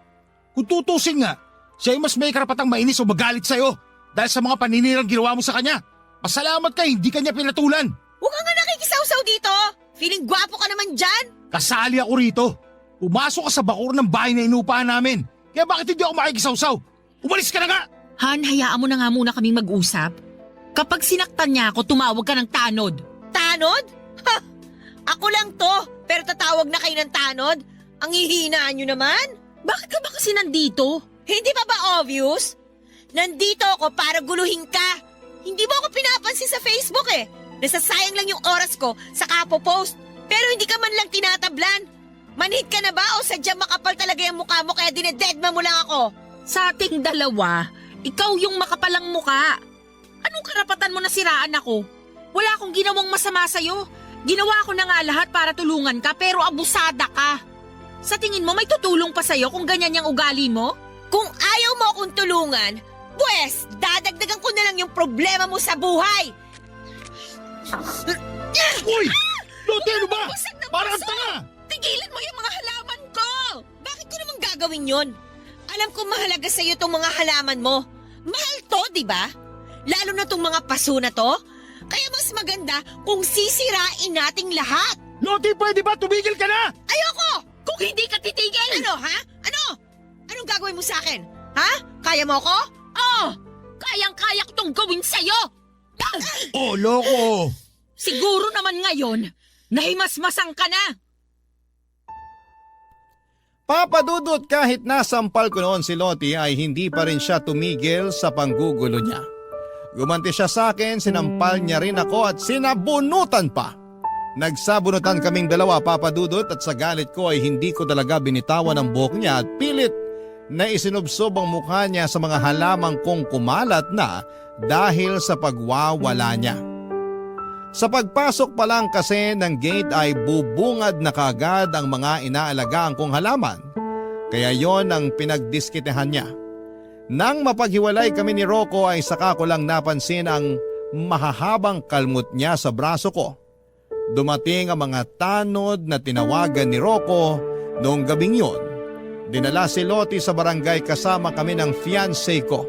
Kung tutusin nga, siya ay mas may karapatang mainis o magalit sa'yo dahil sa mga paninirang ginawa mo sa kanya. Pasalamat ka, hindi kanya pinatulan. Huwag ka nga nakikisawsaw dito! Feeling gwapo ka naman dyan! Kasali ako rito. Pumasok ka sa bakura ng bahay na inupahan namin. Kaya bakit hindi ako makikisawsaw? Umalis ka na nga! Han, hayaan mo na nga muna kaming mag-usap. Kapag sinaktan niya ako, tumawag ka ng tanod. Tanod? Ha! Ako lang to, pero tatawag na kayo ng tanod? Ang hihinaan nyo naman? Bakit ka ba kasi nandito? Hindi pa ba obvious? Nandito ako para guluhin ka. Hindi mo ako pinapansin sa Facebook eh. Nasasayang lang yung oras ko sa kapo-post. Pero hindi ka man lang tinatablan. Manhid ka na ba o sadyang makapal talaga yung mukha mo kaya dinededma mo lang ako? Sa ating dalawa, ikaw yung makapalang muka. Anong karapatan mo na siraan ako? Wala akong ginawang masama sa'yo. Ginawa ko na nga lahat para tulungan ka pero abusada ka. Sa tingin mo may tutulong pa sa'yo kung ganyan yung ugali mo? Kung ayaw mo akong tulungan, pwes, dadagdagan ko na lang yung problema mo sa buhay. Uy! Lottie, ano ba? Basag na Parang basag! tanga! Tigilan mo yung mga halaman ko! Bakit ko naman gagawin yon? Alam ko mahalaga sa'yo itong mga halaman mo. Mahal to, di ba? Lalo na itong mga paso na to. Kaya mas maganda kung sisirain nating lahat. Lottie, pwede ba? Tumigil ka na! Ayoko! Kung hindi ka titigil! Ano, ha? Ano? Anong gagawin mo sa akin? Ha? Kaya mo ako? Oh! Kayang-kaya ko tong gawin sa'yo! Oh, loko! Siguro naman ngayon, nahimasmasang ka na! Papa Dudut, kahit nasampal ko noon si Lottie ay hindi pa rin siya tumigil sa panggugulo niya. Gumanti siya sa akin, sinampal niya rin ako at sinabunutan pa. Nagsabunutan kaming dalawa, Papa Dudut, at sa galit ko ay hindi ko talaga binitawan ang buhok niya at pilit na isinubsob ang mukha niya sa mga halamang kong kumalat na dahil sa pagwawala niya. Sa pagpasok pa lang kasi ng gate ay bubungad na kaagad ang mga inaalagaan kong halaman. Kaya yon ang pinagdiskitehan niya. Nang mapaghiwalay kami ni Rocco ay saka ko lang napansin ang mahahabang kalmot niya sa braso ko. Dumating ang mga tanod na tinawagan ni Rocco noong gabing yun. Dinala si Lottie sa barangay kasama kami ng fiancé ko.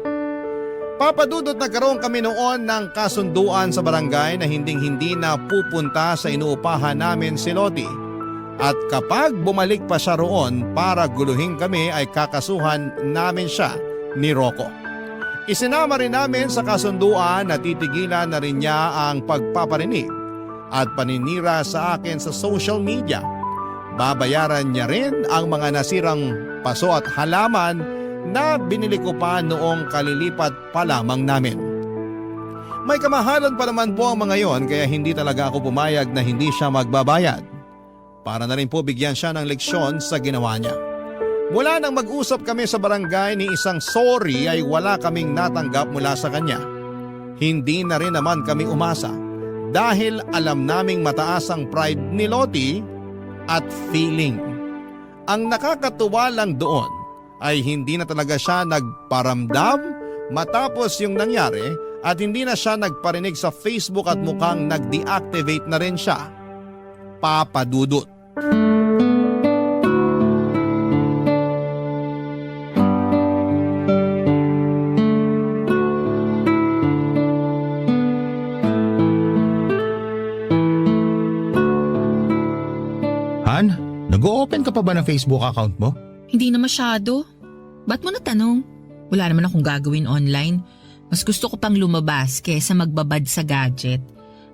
Papadudot nagkaroon kami noon ng kasunduan sa barangay na hinding-hindi na pupunta sa inuupahan namin si Lottie. At kapag bumalik pa siya roon para guluhin kami ay kakasuhan namin siya ni Rocco. Isinama rin namin sa kasunduan na titigilan na rin niya ang pagpaparinig at paninira sa akin sa social media. Babayaran niya rin ang mga nasirang paso at halaman na binili ko pa noong kalilipat pa lamang namin. May kamahalan pa naman po ang mga yon kaya hindi talaga ako pumayag na hindi siya magbabayad. Para na rin po bigyan siya ng leksyon sa ginawa niya. Mula nang mag-usap kami sa barangay ni isang sorry ay wala kaming natanggap mula sa kanya. Hindi na rin naman kami umasa dahil alam naming mataas ang pride ni Lottie at feeling. Ang nakakatuwa lang doon ay hindi na talaga siya nagparamdam matapos yung nangyari at hindi na siya nagparinig sa Facebook at mukhang nag-deactivate na rin siya. Papadudot. Han, nag-o-open ka pa ba ng Facebook account mo? Hindi na masyado. Ba't mo natanong? Wala naman akong gagawin online. Mas gusto ko pang lumabas kesa magbabad sa gadget.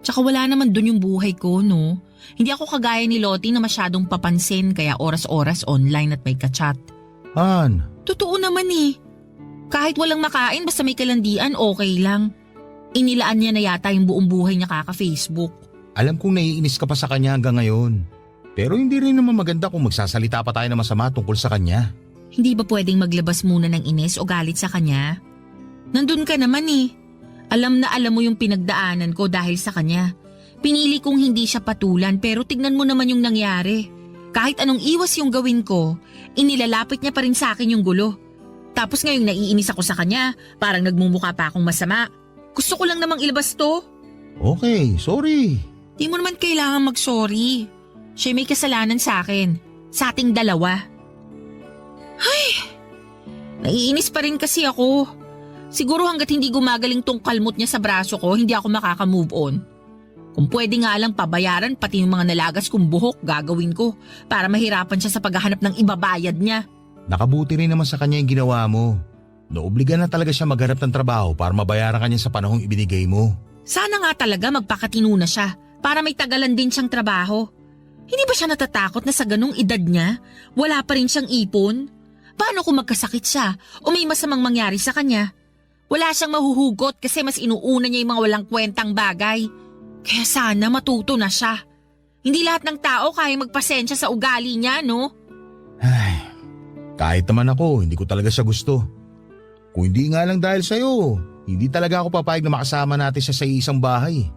Tsaka wala naman dun yung buhay ko, no? Hindi ako kagaya ni Lottie na masyadong papansin kaya oras-oras online at may kachat. Han, Totoo naman eh. Kahit walang makain basta may kalandian, okay lang. Inilaan niya na yata yung buong buhay niya kaka-Facebook. alam kong naiinis ka pa sa kanya hanggang ngayon. Pero hindi rin naman maganda kung magsasalita pa tayo na masama tungkol sa kanya. Hindi ba pwedeng maglabas muna ng inis o galit sa kanya? Nandun ka naman eh. Alam na alam mo yung pinagdaanan ko dahil sa kanya. Pinili kong hindi siya patulan pero tignan mo naman yung nangyari. Kahit anong iwas yung gawin ko, inilalapit niya pa rin sa akin yung gulo. Tapos ngayong naiinis ako sa kanya, parang nagmumukha pa akong masama. Gusto ko lang namang ilabas to. Okay, sorry. Di mo naman kailangan mag-sorry. Siya may kasalanan sa akin. Sa ating dalawa. Ay, naiinis pa rin kasi ako. Siguro hanggat hindi gumagaling tong kalmot niya sa braso ko, hindi ako makaka-move on. Kung pwede nga lang pabayaran pati yung mga nalagas kong buhok gagawin ko para mahirapan siya sa paghahanap ng ibabayad niya. Nakabuti rin naman sa kanya yung ginawa mo. Naobligan na talaga siya maghanap ng trabaho para mabayaran kanya sa panahong ibinigay mo. Sana nga talaga magpakatino na siya para may tagalan din siyang trabaho. Hindi ba siya natatakot na sa ganung edad niya, wala pa rin siyang ipon? Paano kung magkasakit siya o may masamang mangyari sa kanya? Wala siyang mahuhugot kasi mas inuuna niya yung mga walang kwentang bagay. Kaya sana matuto na siya. Hindi lahat ng tao kaya magpasensya sa ugali niya, no? Ay, kahit naman ako, hindi ko talaga siya gusto. Kung hindi nga lang dahil sa'yo, hindi talaga ako papayag na makasama natin siya sa isang bahay.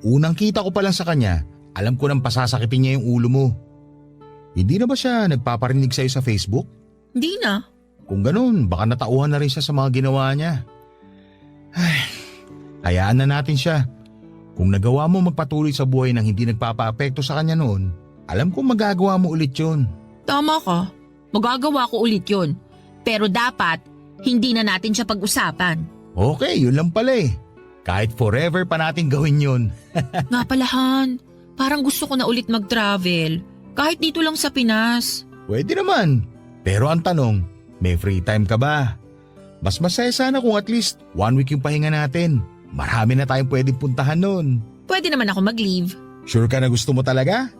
Unang kita ko pa lang sa kanya, alam ko nang pasasakitin niya yung ulo mo. Hindi na ba siya nagpaparinig sa'yo sa Facebook? Hindi na. Kung ganun, baka natauhan na rin siya sa mga ginawa niya. Ay, hayaan na natin siya. Kung nagawa mo magpatuloy sa buhay nang hindi nagpapaapekto sa kanya noon, alam kong magagawa mo ulit yun. Tama ka. Magagawa ko ulit yun. Pero dapat, hindi na natin siya pag-usapan. Okay, yun lang pala eh. Kahit forever pa natin gawin yun. Nga pala, Han, parang gusto ko na ulit mag-travel. Kahit dito lang sa Pinas. Pwede naman. Pero ang tanong, may free time ka ba? Mas masaya sana kung at least 1 week yung pahinga natin. Marami na tayong pwedeng puntahan nun. Pwede naman ako mag-leave. Sure ka na gusto mo talaga?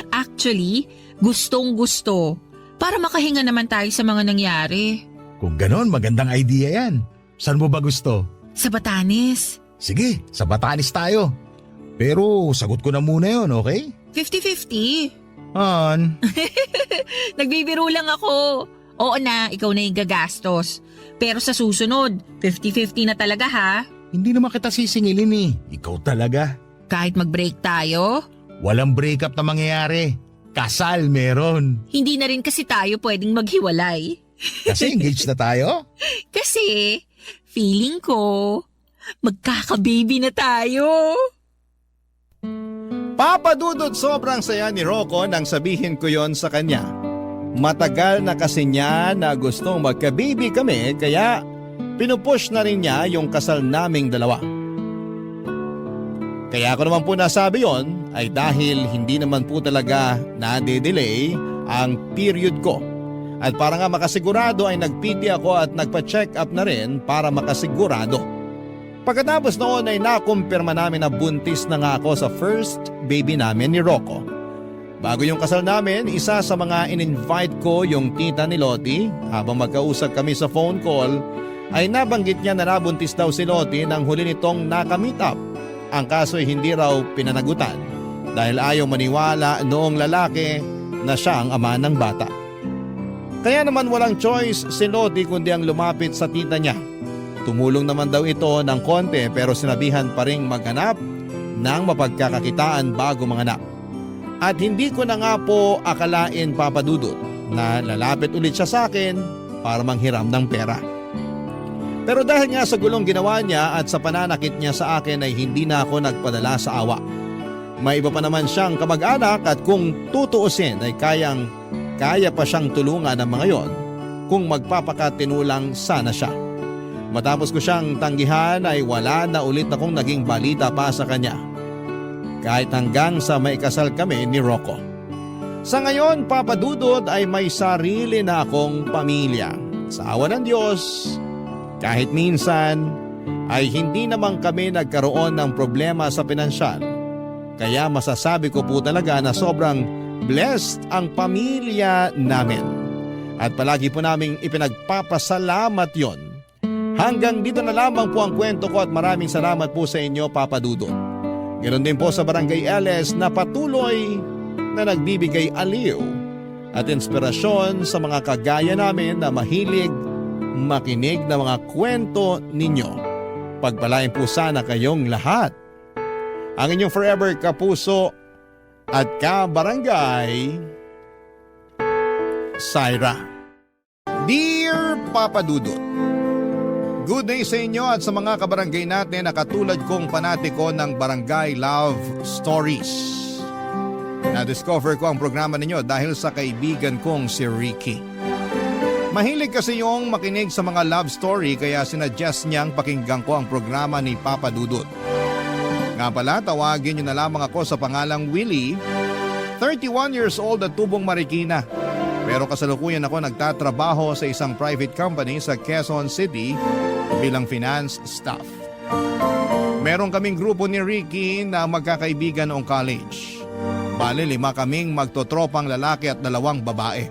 Actually, gustong gusto. Para makahinga naman tayo sa mga nangyari. Kung ganon, magandang idea yan. Saan mo ba gusto? Sa Batanes. Sige, sa Batanes tayo. Pero sagot ko na muna yon, okay? 50-50. Han, Nagbibiro lang ako. Oo na, ikaw na yung gagastos. Pero sa susunod, 50-50 na talaga ha. hindi naman kita sisingilin eh. Ikaw talaga. Kahit mag-break tayo, Walang breakup na mangyayari. Kasal meron. hindi na rin kasi tayo pwedeng maghiwalay. Kasi engaged na tayo. Kasi, feeling ko, magkaka-baby na tayo. Papa Dudut, sobrang saya ni Rocco nang sabihin ko yon sa kanya. Matagal na kasi niya na gustong magka-baby kami kaya pinupush na rin niya yung kasal naming dalawa. Kaya ako naman po nasabi yon ay dahil hindi naman po talaga nade-delay ang period ko. At para nga makasigurado ay nag-PT ako at nagpa-check up na rin para makasigurado. Pagkatapos noon ay nakumpirma namin na buntis na nga ako sa first baby namin ni Rocco. Bago yung kasal namin, isa sa mga in-invite ko yung tita ni Lottie. Habang magkausap kami sa phone call, ay nabanggit niya na nabuntis daw si Lottie nang huli nitong naka-meet up. Ang kaso ay hindi raw pinanagutan dahil ayaw maniwala noong lalaki na siya ang ama ng bata. Kaya naman walang choice si Lottie kundi ang lumapit sa tita niya. Tumulong naman daw ito ng konti pero sinabihan pa ring maghanap ng mapagkakakitaan bago manganak. At hindi ko na nga po akalain, Papa Dudut, na lalapit ulit siya sa akin para manghiram ng pera. Pero dahil nga sa gulong ginawa niya at sa pananakit niya sa akin ay hindi na ako nagpadala sa awa. May iba pa naman siyang kamag-anak at kung tutuusin ay kaya pa siyang tulungan ng mga yon kung magpapakatinulang sana siya. Matapos ko siyang tanggihan ay wala na ulit akong naging balita pa sa kanya. Kahit hanggang sa maikasal kami ni Rocco. Sa ngayon, Papa Dudut, ay may sarili na akong pamilya. Sa awa ng Diyos, kahit minsan ay hindi naman kami nagkaroon ng problema sa pinansyal. Kaya masasabi ko po talaga na sobrang blessed ang pamilya namin. At palagi po naming ipinagpapasalamat yon. Hanggang dito na lamang po ang kwento ko at maraming salamat po sa inyo, Papa Dudut. Ganoon din po sa Barangay LS na patuloy na nagbibigay aliw at inspirasyon sa mga kagaya namin na mahilig makinig ng mga kwento ninyo. Pagpalain po sana kayong lahat. Ang inyong forever kapuso at kabarangay, Syra. Dear Papa Dudut, good day sa inyo at sa mga kabarangay natin na katulad kong panatiko ng Barangay Love Stories. Na-discover ko ang programa ninyo dahil sa kaibigan kong si Ricky. Mahilig kasi yung makinig sa mga love story kaya sinuggest niyang pakinggan ko ang programa ni Papa Dudut. Nga pala, tawagin niyo na lamang ako sa pangalang Willie, 31 years old at tubong Marikina. Pero kasalukuyan ako nagtatrabaho sa isang private company sa Quezon City bilang finance staff. Meron kaming grupo ni Ricky na magkakaibigan noong college. Bale 5 kaming magtotropang lalaki at 2 babae.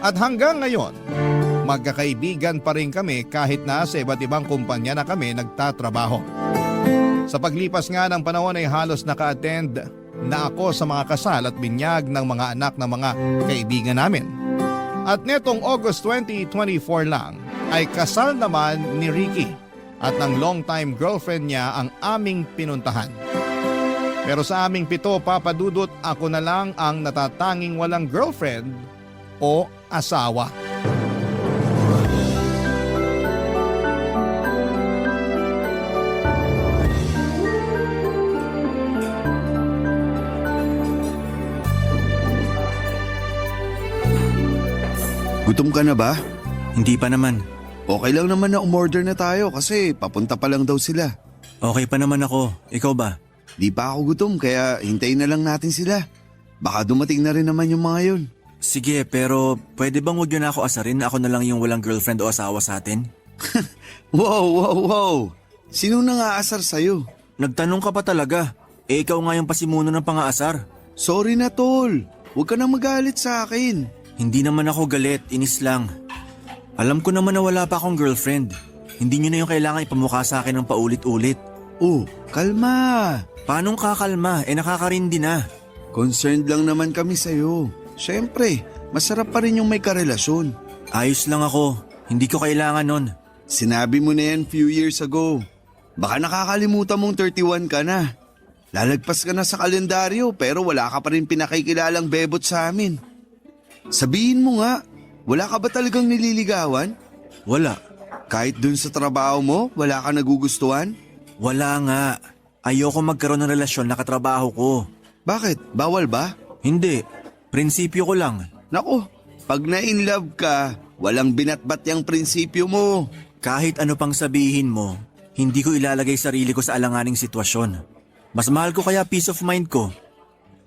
At hanggang ngayon, magkakaibigan pa rin kami kahit na sa iba't ibang kumpanya na kami nagtatrabaho. Sa paglipas nga ng panahon ay halos naka-attend na ako sa mga kasal at binyag ng mga anak ng mga kaibigan namin. At netong August 2024 lang ay kasal naman ni Ricky at ng long-time girlfriend niya ang aming pinuntahan. Pero sa aming 7, Papa Dudut, ako na lang ang natatanging walang girlfriend o asawa. Gutom ka na ba? Hindi pa naman. Okay lang naman na umorder na tayo kasi papunta pa lang daw sila. Okay pa naman ako. Ikaw ba? Di pa ako gutom kaya hintayin na lang natin sila. Baka dumating na rin naman yung mga yun. Sige, pero pwede bang huwag yun na ako asarin na ako na lang yung walang girlfriend o asawa sa atin? Wow! Sino nang aasar sa'yo? Nagtanong ka pa talaga. Eh ikaw nga yung pasimuno ng pang-aasar. Sorry na tol. Huwag ka nang magalit sa akin. Hindi naman ako galit, inis lang. Alam ko naman na wala pa akong girlfriend. Hindi nyo na yung kailangan ipamukha sa akin ng paulit-ulit. Oh, kalma. Paanong kakalma? Nakakarindi na. Concerned lang naman kami sa'yo. Siyempre, masarap pa rin yung may karelasyon. Ayos lang ako. Hindi ko kailangan nun. Sinabi mo na yan few years ago. Baka nakakalimutan mong 31 ka na. Lalagpas ka na sa kalendaryo pero wala ka pa rin pinakikilalang bebot sa amin. Sabihin mo nga, wala ka ba talagang nililigawan? Wala. Kahit dun sa trabaho mo, wala ka nagugustuhan? Wala nga. Ayoko magkaroon ng relasyon na katrabaho ko. Bakit? Bawal ba? Hindi. Prinsipyo ko lang. Nako, pag na-inlove ka, walang binatbat yung prinsipyo mo. Kahit ano pang sabihin mo, hindi ko ilalagay sarili ko sa alanganing sitwasyon. Mas mahal ko kaya peace of mind ko.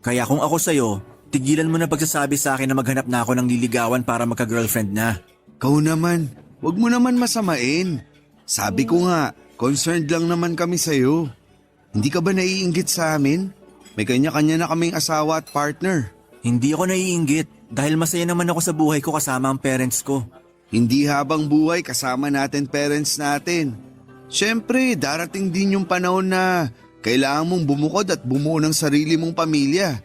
Kaya kung ako sa'yo, tigilan mo na pagsasabi sa akin na maghanap na ako ng liligawan para magka-girlfriend na. Kau naman, wag mo naman masamain. Sabi ko nga, concerned lang naman kami sa'yo. Hindi ka ba naiinggit sa amin? May kanya-kanya na kaming asawa at partner. Hindi ako naiinggit dahil masaya naman ako sa buhay ko kasama ang parents ko. Hindi habang buhay kasama natin parents natin. Siyempre, darating din yung panahon na kailangan mong bumukod at bumuo ng sarili mong pamilya.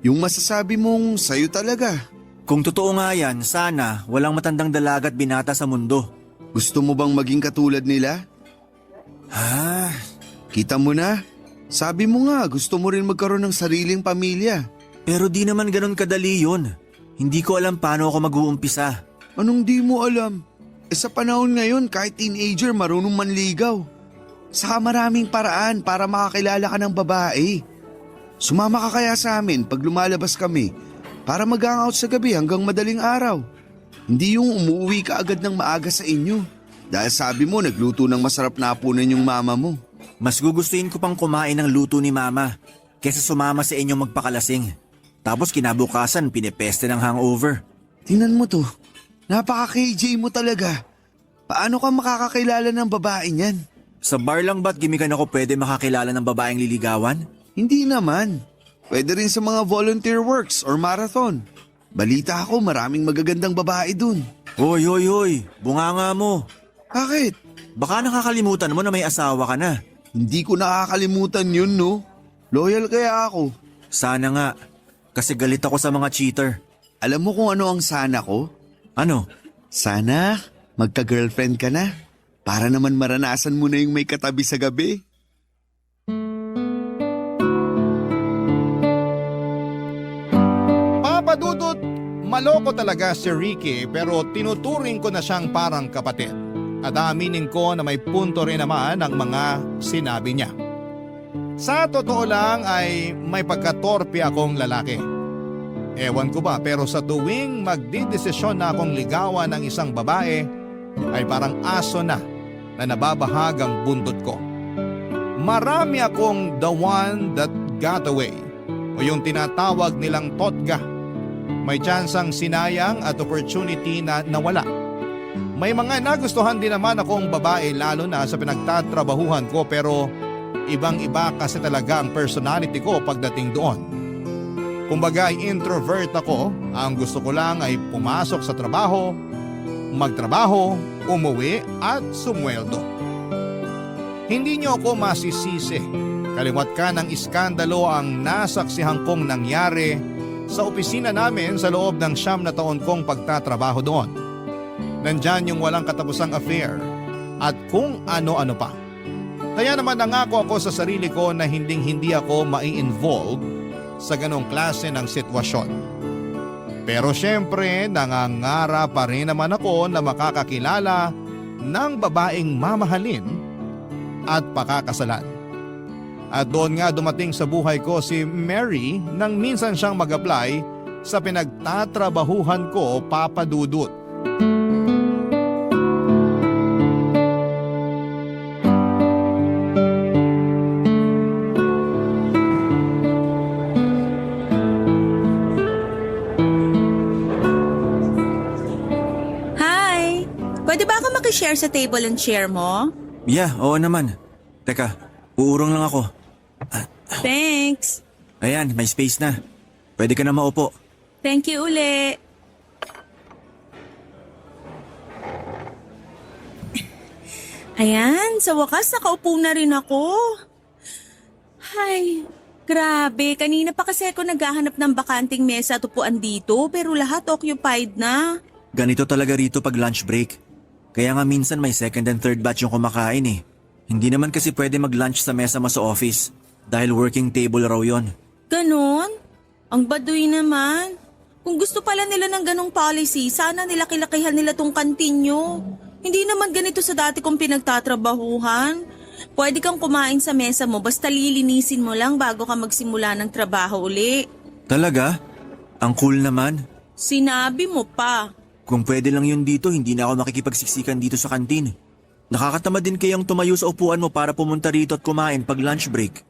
Yung masasabi mong sayo talaga. Kung totoo nga yan, sana walang matandang dalaga at binata sa mundo. Gusto mo bang maging katulad nila? Ha? Kita mo na? Sabi mo nga, gusto mo rin magkaroon ng sariling pamilya. Pero di naman ganun kadali yun. Hindi ko alam paano ako mag-uumpisa. Anong di mo alam? Sa panahon ngayon, kahit teenager marunong manligaw. Saka maraming paraan para makakilala ka ng babae. Sumama ka kaya sa amin pag lumalabas kami para mag-hangout sa gabi hanggang madaling araw. Hindi yung umuwi ka agad ng maaga sa inyo. Dahil sabi mo nagluto ng masarap na hapunan yung mama mo. Mas gugustuhin ko pang kumain ng luto ni mama kesa sumama sa inyo magpakalasing. Tapos kinabukasan pinepeste ng hangover. Tingnan mo to, napaka-KJ mo talaga. Paano ka makakakilala ng babae niyan? Sa bar lang ba't gimikan ako pwede makakilala ng babaeng liligawan? Hindi naman. Pwede rin sa mga volunteer works or marathon. Balita ako maraming magagandang babae dun. Hoy, bunganga mo. Bakit? Baka nakakalimutan mo na may asawa ka na. Hindi ko nakakalimutan yun, no? Loyal kaya ako. Sana nga, kasi galit ako sa mga cheater. Alam mo kung ano ang sana ko? Ano? Sana magka-girlfriend ka na. Para naman maranasan mo na yung may katabi sa gabi. Papadudot, maloko talaga si Ricky pero tinuturing ko na siyang parang kapatid. At aminin ko na may punto rin naman ang mga sinabi niya. Sa totoo lang ay may pagkatorpe akong lalaki. Ewan ko ba pero sa tuwing magdidesisyon na akong ligawan ng isang babae ay parang aso na nababahagang buntot ko. Marami akong the one that got away o yung tinatawag nilang totga. May tsansang sinayang at opportunity na nawala. May mga nagustuhan din naman akong babae lalo na sa pinagtatrabahuhan ko pero ibang-iba kasi talaga ang personality ko pagdating doon. Kumbaga ay introvert ako, ang gusto ko lang ay pumasok sa trabaho, magtrabaho, umuwi at sumweldo. Hindi niyo ako masisisi. Kaliwat ka ng iskandalo ang nasaksihan kong nangyari sa opisina namin sa loob ng 9 na taon kong pagtatrabaho doon. Nandyan yung walang katapusang affair at kung ano-ano pa. Kaya naman nangako ako sa sarili ko na hindi ako mai-involve sa ganong klase ng sitwasyon. Pero syempre, nangangara pa rin naman ako na makakakilala ng babaeng mamahalin at pakakasalan. At doon nga dumating sa buhay ko si Mary nang minsan siyang mag-apply sa pinagtatrabahuhan ko, Papa Dudut. Pwede ba ako makishare sa table and chair mo? Yeah, oo naman. Teka, uurong lang ako. Thanks. Ayan, may space na. Pwede ka na maupo. Thank you uli. Ayan, sa wakas nakaupo na rin ako. Ay, grabe. Kanina pa kasi ako naghahanap ng bakanting mesa at upuan dito pero lahat occupied na. Ganito talaga rito pag lunch break. Kaya nga minsan may second and third batch yung kumakain eh. Hindi naman kasi pwede mag-lunch sa mesa mo sa office. dahil working table raw yon. Ganon? Ang baduy naman. Kung gusto pala nila ng ganong policy, sana nilaki-lakihan nila tong kantin nyo. Hindi naman ganito sa dati kong pinagtatrabahuhan. Pwede kang kumain sa mesa mo basta lilinisin mo lang bago ka magsimula ng trabaho uli. Talaga? Ang cool naman. Sinabi mo pa. Kung pwede lang yun dito, hindi na ako makikipagsiksikan dito sa kantin. Nakakatamad din kayang tumayo sa upuan mo para pumunta rito at kumain pag lunch break.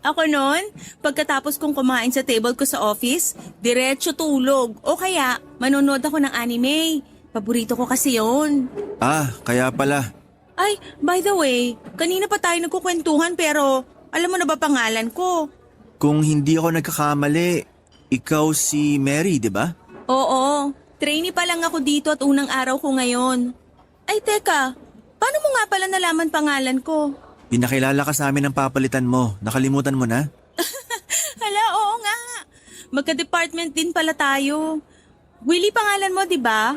Ako noon, pagkatapos kong kumain sa table ko sa office, diretso tulog. O kaya, manonood ako ng anime. Paborito ko kasi yon. Ah, kaya pala. Ay, by the way, kanina pa tayo nagkukwentuhan pero alam mo na ba pangalan ko? Kung hindi ako nagkakamali, ikaw si Mary, di ba? Oo, trainee pa lang ako dito at unang araw ko ngayon. Ay teka, paano mo nga pala nalaman pangalan ko? Pinakilala ka sa amin ng papalitan mo. Nakalimutan mo na? Hala, oo nga. Magka-department din pala tayo. Willie pangalan mo, di ba?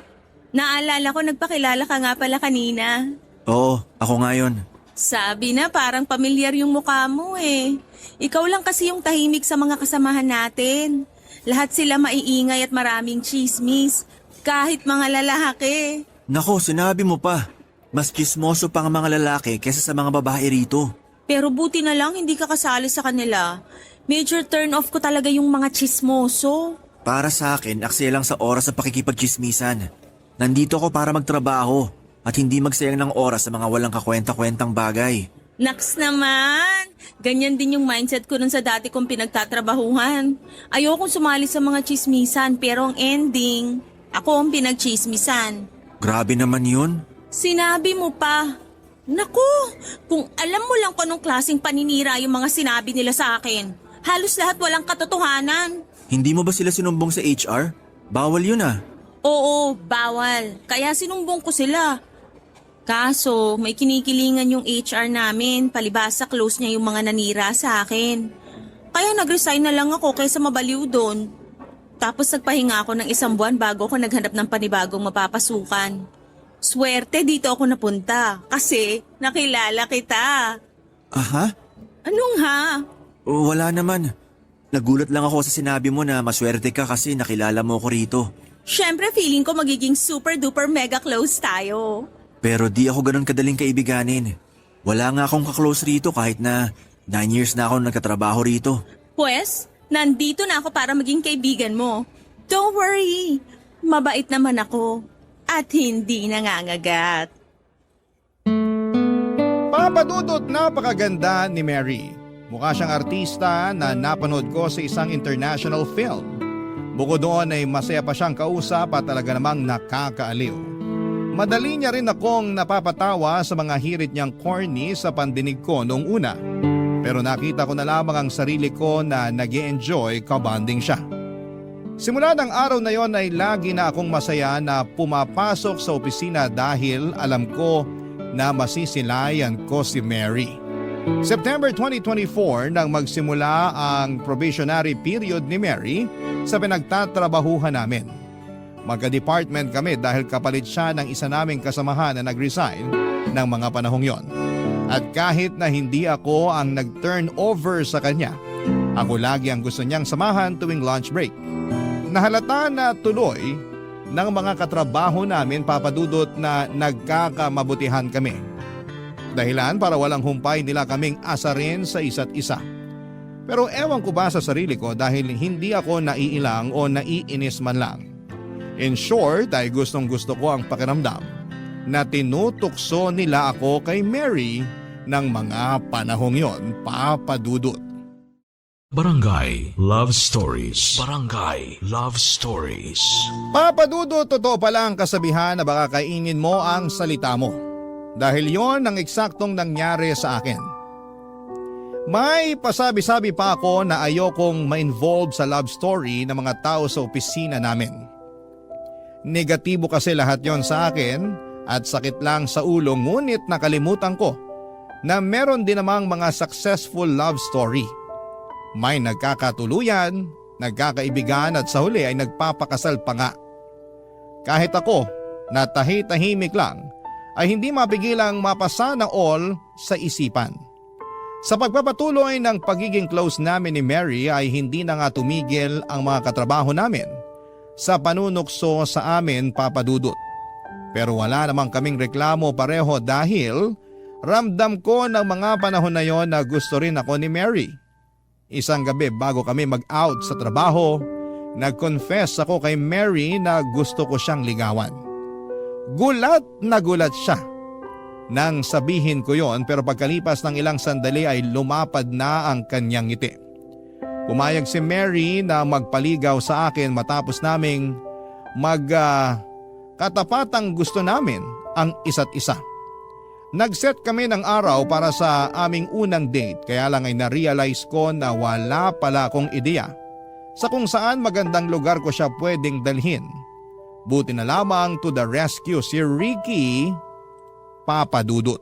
Naalala ko nagpakilala ka nga pala kanina. Oo, ako nga yun. Sabi na parang pamilyar yung mukha mo eh. Ikaw lang kasi yung tahimik sa mga kasamahan natin. Lahat sila maiingay at maraming chismis. Kahit mga lalaki. Nako, sinabi mo pa. Mas chismoso pa ang mga lalaki kaysa sa mga babae rito. Pero buti na lang hindi ka kasali sa kanila. Major turn off ko talaga yung mga chismoso. Para sa akin, aksaya lang sa oras sa pakikipagchismisan. Nandito ako para magtrabaho at hindi magsayang ng oras sa mga walang kakwenta-kwentang bagay. Naks naman! Ganyan din yung mindset ko nun sa dati kong pinagtatrabahuhan. Ayokong sumali sa mga chismisan pero ang ending, ako ang pinagchismisan. Grabe naman yun. Sinabi mo pa. Naku, kung alam mo lang kung anong klaseng paninira yung mga sinabi nila sa akin. Halos lahat walang katotohanan. Hindi mo ba sila sinumbong sa HR? Bawal yun ah. Oo, bawal. Kaya sinumbong ko sila. Kaso, may kinikilingan yung HR namin, palibasa close niya yung mga nanira sa akin. Kaya nag-resign na lang ako kaysa mabaliw doon. Tapos nagpahinga ako ng 1 buwan bago ako naghanap ng panibagong mapapasukan. Swerte dito ako napunta kasi nakilala kita. Aha? Anong ha? Wala naman. Nagulat lang ako sa sinabi mo na maswerte ka kasi nakilala mo ko rito. Siyempre feeling ko magiging super duper mega close tayo. Pero di ako ganun kadaling kaibiganin. Wala nga akong kaklose rito kahit na 9 years na ako nagkatrabaho rito. Pues, nandito na ako para maging kaibigan mo. Don't worry, mabait naman ako. At hindi nangangagat. Papadudot, napakaganda ni Mary. Mukha siyang artista na napanood ko sa isang international film. Bukod doon ay masaya pa siyang kausap at talaga namang nakakaaliw. Madali niya rin akong napapatawa sa mga hirit niyang corny sa pandinig ko noong una. Pero nakita ko na lamang ang sarili ko na nag-e-enjoy kabanding siya. Simula ng araw na yon ay lagi na akong masaya na pumapasok sa opisina dahil alam ko na masisilayan ko si Mary. September 2024 nang magsimula ang probationary period ni Mary sa pinagtatrabahuhan namin. Magka-department kami dahil kapalit siya ng isa naming kasamahan na nag-resign ng mga panahong yon. At kahit na hindi ako ang nag-turn over sa kanya, ako lagi ang gusto niyang samahan tuwing lunch break. Nahalata na tuloy ng mga katrabaho namin, Papadudot, na nagkakamabutihan kami. Dahilan para walang humpay nila kaming asarin sa isa't isa. Pero ewan ko ba sa sarili ko dahil hindi ako naiilang o naiinis man lang. In short ay gustong gusto ko ang pakiramdam na tinutukso nila ako kay Mary ng mga panahong yon, Papadudot. Barangay Love Stories. Barangay Love Stories. Papadudot, totoo pala ang kasabihan na baka kainin mo ang salita mo. Dahil yon ang eksaktong nangyari sa akin. May pasabi-sabi pa ako na ayokong ma-involve sa love story ng mga tao sa opisina namin. Negatibo kasi lahat yon sa akin at sakit lang sa ulo, ngunit nakalimutan ko na meron din namang mga successful love story. May nagkakatuluyan, nagkakaibigan at sa huli ay nagpapakasal pa nga. Kahit ako, na tahi-tahimik lang, ay hindi mapigilang mapasa na all sa isipan. Sa pagpapatuloy ng pagiging close namin ni Mary ay hindi na nga tumigil ang mga katrabaho namin sa panunukso sa amin, Papa Dudut. Pero wala namang kaming reklamo pareho dahil ramdam ko ng mga panahon na yon na gusto rin ako ni Mary. Isang gabi bago kami mag-out sa trabaho, nag-confess ako kay Mary na gusto ko siyang ligawan. Gulat na gulat siya nang sabihin ko yon, pero pagkalipas ng ilang sandali ay lumapad na ang kanyang ngiti. Pumayag si Mary na magpaligaw sa akin matapos naming katapatang gusto namin ang isa't isa. Nag-set kami ng araw para sa aming unang date, kaya lang ay na-realize ko na wala pala akong ideya sa kung saan magandang lugar ko siya pwedeng dalhin. Buti na lamang to the rescue si Ricky, Papa Dudut.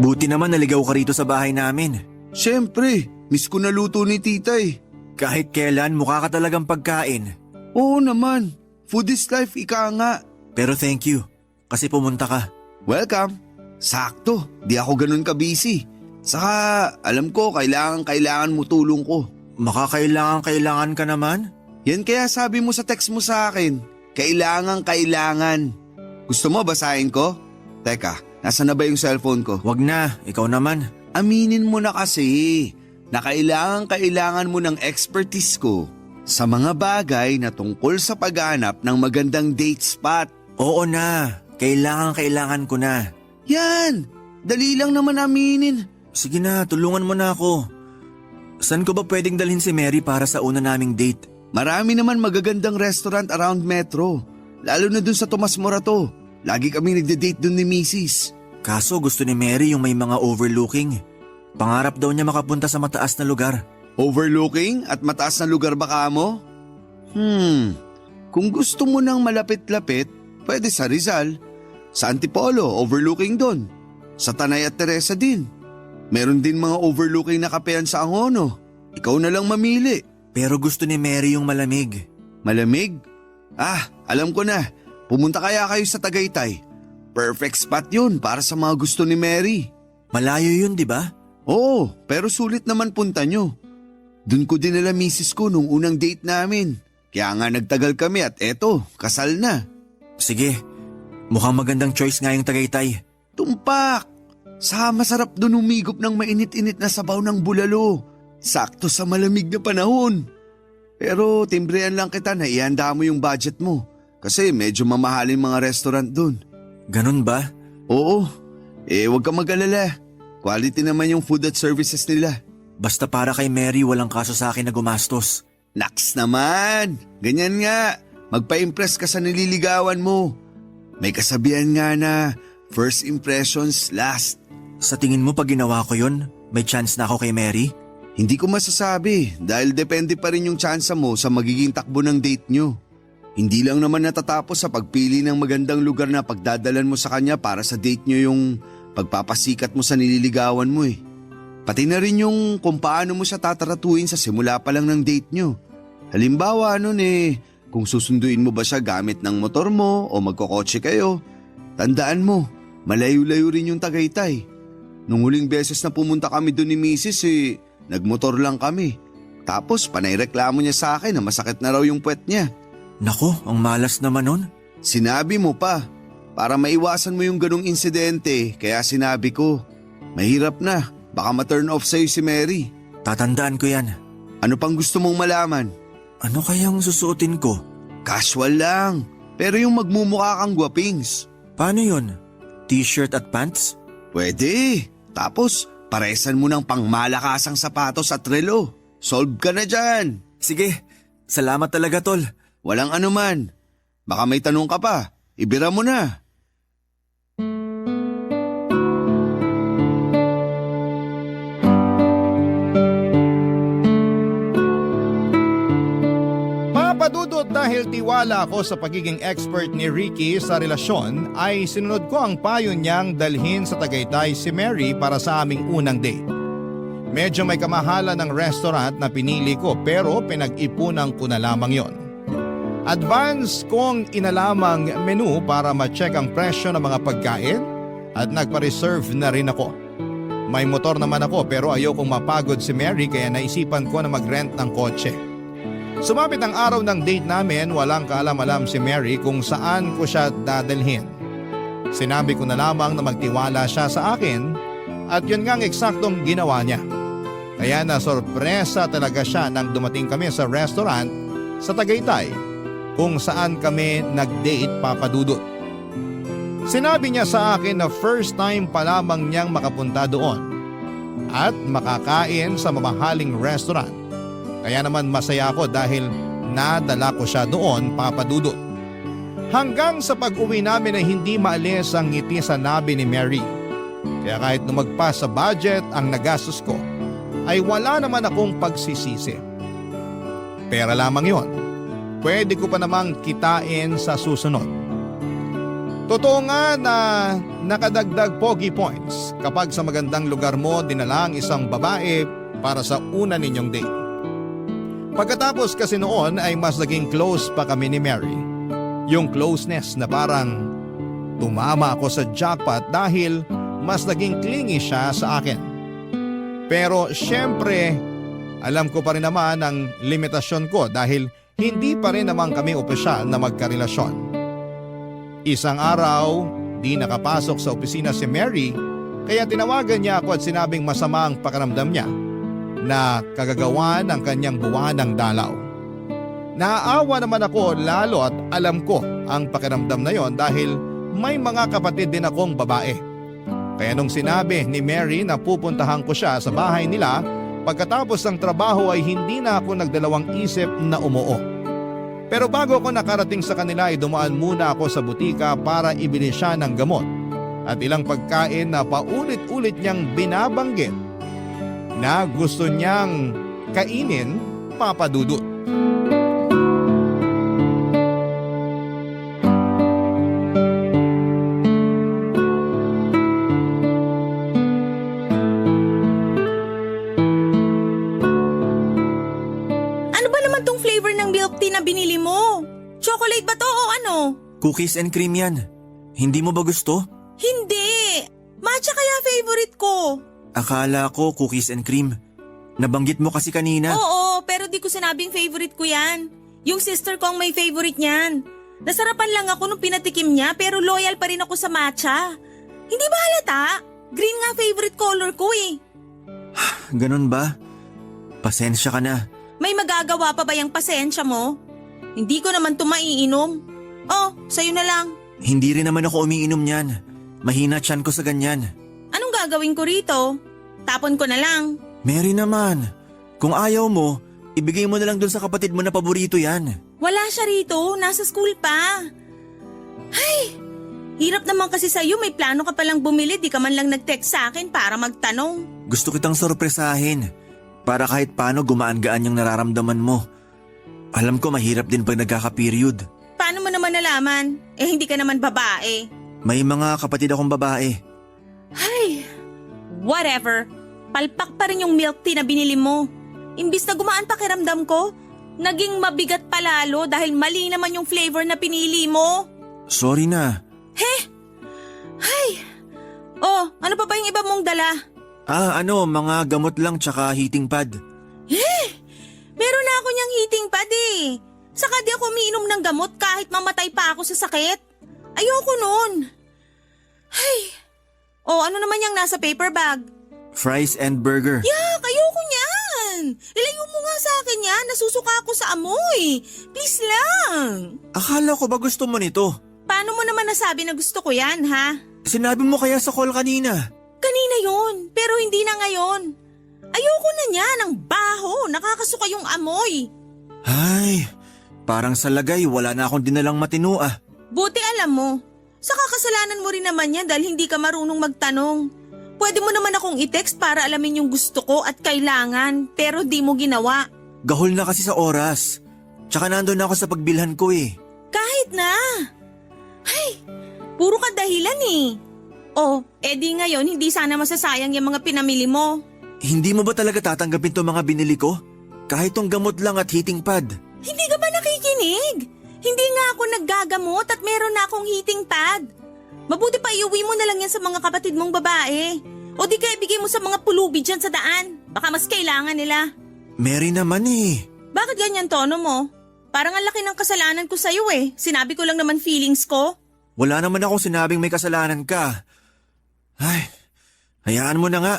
Buti naman naligaw ka rito sa bahay namin. Siyempre, miss ko na luto ni tita eh. Kahit kailan mukha ka talagang pagkain. Oo naman, food is life, ika nga. Pero thank you, kasi pumunta ka. Welcome. Sakto, di ako ganun ka-busy. Saka alam ko kailangan mo tulong ko. Makakailangan ka naman? Yan kaya sabi mo sa text mo sa akin, kailangan. Gusto mo basahin ko? Teka, nasa na ba yung cellphone ko? Wag na, ikaw naman. Aminin mo na kasi na kailangan mo ng expertise ko sa mga bagay na tungkol sa paghanap ng magandang date spot. Oo na, kailangan ko na. Yan, dali lang naman aminin. Sige na, tulungan mo na ako. Saan ko ba pwedeng dalhin si Mary para sa una naming date? Marami naman magagandang restaurant around Metro, lalo na dun sa Tomas Morato. Lagi kami nagde-date dun ni Mrs. Kaso gusto ni Mary yung may mga overlooking. Pangarap daw niya makapunta sa mataas na lugar. Overlooking at mataas na lugar ba mo? Kung gusto mo ng malapit-lapit, pwede sa Rizal. Sa Antipolo, overlooking doon. Sa Tanay at Teresa din. Meron din mga overlooking na kapehan sa Angono. Ikaw na lang mamili. Pero gusto ni Mary yung malamig. Malamig? Alam ko na. Pumunta kaya kayo sa Tagaytay. Perfect spot yun para sa mga gusto ni Mary. Malayo yun, di ba? Oo, pero sulit naman punta nyo. Doon ko dinala misis ko nung unang date namin. Kaya nga nagtagal kami at eto, kasal na. Sige, mukhang magandang choice nga yung Tagaytay. Tumpak! Sa masarap doon humigop ng mainit-init na sabaw ng bulalo. Sakto sa malamig na panahon. Pero timbrehan lang kita na ihanda mo yung budget mo. Kasi medyo mamahalin mga restaurant doon. Ganun ba? Oo, huwag ka mag-alala. Quality naman yung food at services nila. Basta para kay Mary walang kaso sa akin na gumastos. Naks naman! Ganyan nga, magpa-impress ka sa nililigawan mo. May kasabihan nga na first impressions last. Sa tingin mo pag ginawa ko yun, may chance na ako kay Mary? Hindi ko masasabi dahil depende pa rin yung tsansa mo sa magiging takbo ng date nyo. Hindi lang naman natatapos sa pagpili ng magandang lugar na pagdadalan mo sa kanya para sa date nyo yung pagpapasikat mo sa nililigawan mo eh. Pati na rin yung kung paano mo siya tataratuin sa simula pa lang ng date nyo. Halimbawa kung susunduin mo ba siya gamit ng motor mo o magkokotse kayo, tandaan mo, malayo-layo rin yung Tagaytay. Nung huling beses na pumunta kami doon ni Mrs. Nagmotor lang kami. Tapos panayreklamo niya sa akin na masakit na raw yung puwet niya. Nako, ang malas naman nun. Sinabi mo pa, para maiwasan mo yung ganong insidente, kaya sinabi ko, mahirap na, baka ma-turn off sa'yo si Mary. Tatandaan ko yan. Ano pang gusto mong malaman? Ano kayang susuotin ko? Casual lang, pero yung magmumukha kang gwapings. Paano yun? T-shirt at pants? Pwede. Tapos, paresan mo ng pangmalakasang sapatos at relo. Solve ka na dyan. Sige, salamat talaga tol. Walang anuman. Baka may tanong ka pa. Ibira mo na. Papa Dudut, dahil tiwala ako sa pagiging expert ni Ricky sa relasyon ay sinunod ko ang payo niyang dalhin sa Tagaytay si Mary para sa aming unang date. Medyo may kamahalan ng restaurant na pinili ko pero pinag-ipunan ko na lamang yon. Advance kong inalamang menu para ma-check ang presyo ng mga pagkain at nagpa-reserve na rin ako. May motor naman ako pero ayokong mapagod si Mary kaya naisipan ko na mag-rent ng kotse. Sumapit ang araw ng date namin, walang kaalam-alam si Mary kung saan ko siya dadalhin. Sinabi ko na lamang na magtiwala siya sa akin at yun nga ang eksaktong ginawa niya. Kaya nasorpresa talaga siya nang dumating kami sa restaurant sa Tagaytay kung saan kami nag-date, Papa Dudut. Sinabi niya sa akin na first time pa lamang niyang makapunta doon at makakain sa mamahaling restaurant. Kaya naman masaya ako dahil nadala ko siya doon, Papa Dudut. Hanggang sa pag-uwi namin ay hindi maalis ang ngiti sa labi ni Mary. Kaya kahit lumagpas sa budget ang nagastos ko, ay wala naman akong pagsisisi. Pera lamang yon. Pwede ko pa namang kitain sa susunod. Totoo nga na nakadagdag pogi points kapag sa magandang lugar mo dinala ang isang babae para sa una ninyong date. Pagkatapos kasi noon ay mas naging close pa kami ni Mary. Yung closeness na parang tumama ako sa jackpot dahil mas naging clingy siya sa akin. Pero syempre, alam ko pa rin naman ang limitasyon ko dahil hindi pa rin naman kami opisyal na magkarelasyon. Isang araw, di nakapasok sa opisina si Mary kaya tinawagan niya ako at sinabing masama ang pakiramdam niya na kagagawa ng kanyang buwanang dalaw. Naaawa naman ako lalo at alam ko ang pakiramdam na yon dahil may mga kapatid din akong babae. Kaya nung sinabi ni Mary na pupuntahan ko siya sa bahay nila pagkatapos ng trabaho ay hindi na ako nagdalawang isip na umuo. Pero bago ako nakarating sa kanila ay dumaan muna ako sa butika para ibili siya ng gamot at ilang pagkain na paulit-ulit niyang binabanggit na gusto niyang kainin, Papa Dudut. Na binili mo? Chocolate ba to o ano? Cookies and cream yan. Hindi mo ba gusto? Hindi! Matcha kaya favorite ko. Akala ko cookies and cream. Nabanggit mo kasi kanina. Oo, pero di ko sinabing favorite ko yan. Yung sister ko ang may favorite niyan. Nasarapan lang ako nung pinatikim niya pero loyal pa rin ako sa matcha. Hindi ba halata? Green nga favorite color ko eh. Ganun ba? Pasensya ka na. May magagawa pa ba yung pasensya mo? Hindi ko naman ito maiinom. Oh, sa'yo na lang. Hindi rin naman ako umiinom niyan. Mahina tiyan ko sa ganyan. Anong gagawin ko rito? Tapon ko na lang. Mary naman, kung ayaw mo, ibigay mo na lang dun sa kapatid mo na paborito yan. Wala siya rito, nasa school pa. Ay, hirap naman kasi sa'yo, may plano ka palang bumili, di ka man lang nag-text sa akin para magtanong. Gusto kitang sorpresahin. Para kahit paano gumaan-gaan yung nararamdaman mo. Alam ko mahirap din pag nagkaka-period. Paano mo naman nalaman? Eh hindi ka naman babae. May mga kapatid akong babae. Ay, whatever. Palpak pa rin yung milk tea na binili mo. Imbis na gumaan pakiramdam ko, naging mabigat palalo dahil mali naman yung flavor na pinili mo. Sorry na. Ay, oh, ano pa yung iba mong dala? Mga gamot lang tsaka heating pad. Meron na ako niyang heating pad eh. Saka di ako umiinom ng gamot kahit mamatay pa ako sa sakit. Ayoko nun. Ay, ano naman yung nasa paper bag? Fries and burger. Yak, ayoko niyan. Ilayo mo nga sa akin yan, nasusuka ako sa amoy. Please lang. Akala ko ba gusto mo nito? Paano mo naman nasabi na gusto ko yan, ha? Sinabi mo kaya sa call kanina. Kanina yon, pero hindi na ngayon. Ayoko na niyan, ang baho, nakakasuka yung amoy. Ay, parang sa lagay wala na akong dinalang matino ah. Buti alam mo, sa kakasalanan mo rin naman yan dahil hindi ka marunong magtanong. Pwede mo naman akong i-text para alamin yung gusto ko at kailangan, pero di mo ginawa. Gahol na kasi sa oras. Tsaka nandun na ako sa pagbilhan ko eh. Kahit na. Ay, puro ka dahilan eh. Di ngayon hindi sana masasayang yung mga pinamili mo. Hindi mo ba talaga tatanggapin tong mga binili ko? Kahit tong gamot lang at heating pad. Hindi ka ba nakikinig? Hindi nga ako naggagamot at meron na akong heating pad. Mabuti pa iuwi mo na lang yan sa mga kapatid mong babae. O di kaya bigay mo sa mga pulubi dyan sa daan. Baka mas kailangan nila. Mary naman eh. Bakit ganyan tono mo? Parang ang laki ng kasalanan ko sa'yo eh. Sinabi ko lang naman feelings ko. Wala naman akong sinabing may kasalanan ka. Ay, hayaan mo na nga.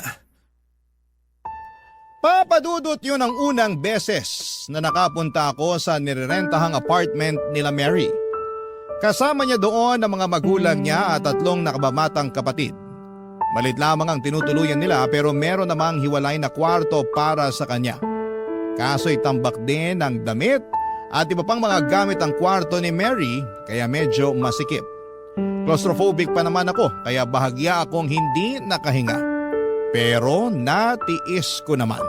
Papadudot yun ang unang beses na nakapunta ako sa nirerentahang apartment nila Mary. Kasama niya doon ang mga magulang niya at 3 nakababatang kapatid. Malit lamang ang tinutuluyan nila pero meron namang hiwalay na kwarto para sa kanya. Kaso'y tambak din ang damit at iba pang mga gamit ang kwarto ni Mary kaya medyo masikip. Claustrophobic pa naman ako kaya bahagya akong hindi nakahinga. Pero natiis ko naman.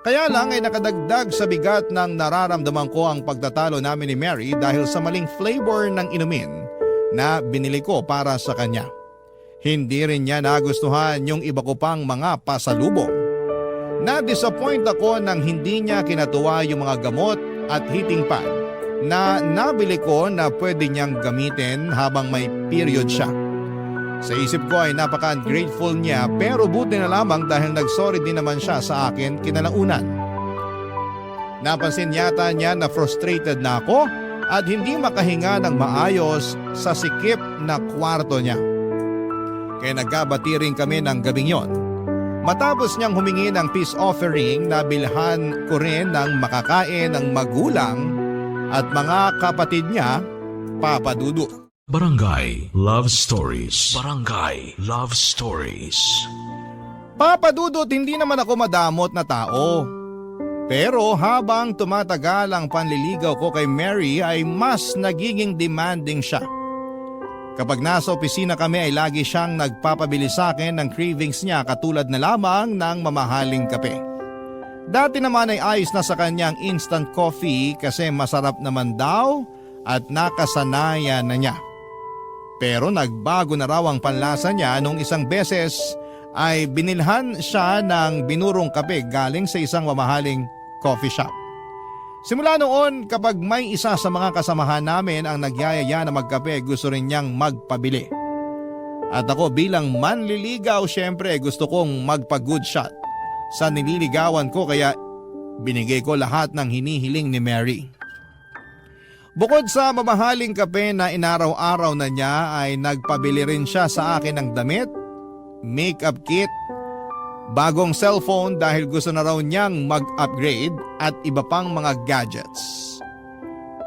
Kaya lang ay nakadagdag sa bigat ng nararamdaman ko ang pagtatalo namin ni Mary dahil sa maling flavor ng inumin na binili ko para sa kanya. Hindi rin niya nagustuhan yung iba ko pang mga pasalubong. Na-disappoint ako nang hindi niya kinatuwa yung mga gamot at heating pad na nabili ko na pwede niyang gamitin habang may period siya. Sa isip ko ay napaka-ungrateful niya pero buti na lamang dahil nagsorry din naman siya sa akin kinalaunan. Napansin yata niya na frustrated na ako at hindi makahinga ng maayos sa sikip na kwarto niya. Kaya nagkabati rin kami ng gabing yon. Matapos niyang humingi ng peace offering, nabilhan ko rin ng makakain ng magulang at mga kapatid niya, Papa Dudu. Barangay Love Stories. Barangay Love Stories. Papa Dudut, hindi naman ako madamot na tao. Pero habang tumatagal ang panliligaw ko kay Mary ay mas nagiging demanding siya. Kapag nasa opisina kami ay lagi siyang nagpapabili sa akin ng cravings niya katulad na lamang ng mamahaling kape. Dati naman ay ayos na sa kanyang instant coffee kasi masarap naman daw at nakasanayan na niya. Pero nagbago na raw ang panlasa niya nung isang beses ay binilhan siya ng binurong kape galing sa isang mamahaling coffee shop. Simula noon kapag may isa sa mga kasamahan namin ang nagyayaya na magkape gusto rin niyang magpabili. At ako bilang manliligaw syempre gusto kong magpa-good shot sa nililigawan ko kaya binigay ko lahat ng hinihiling ni Mary. Bukod sa mamahaling kape na inaraw-araw na niya ay nagpabili rin siya sa akin ng damit, makeup kit, bagong cellphone dahil gusto na raw niyang mag-upgrade at iba pang mga gadgets.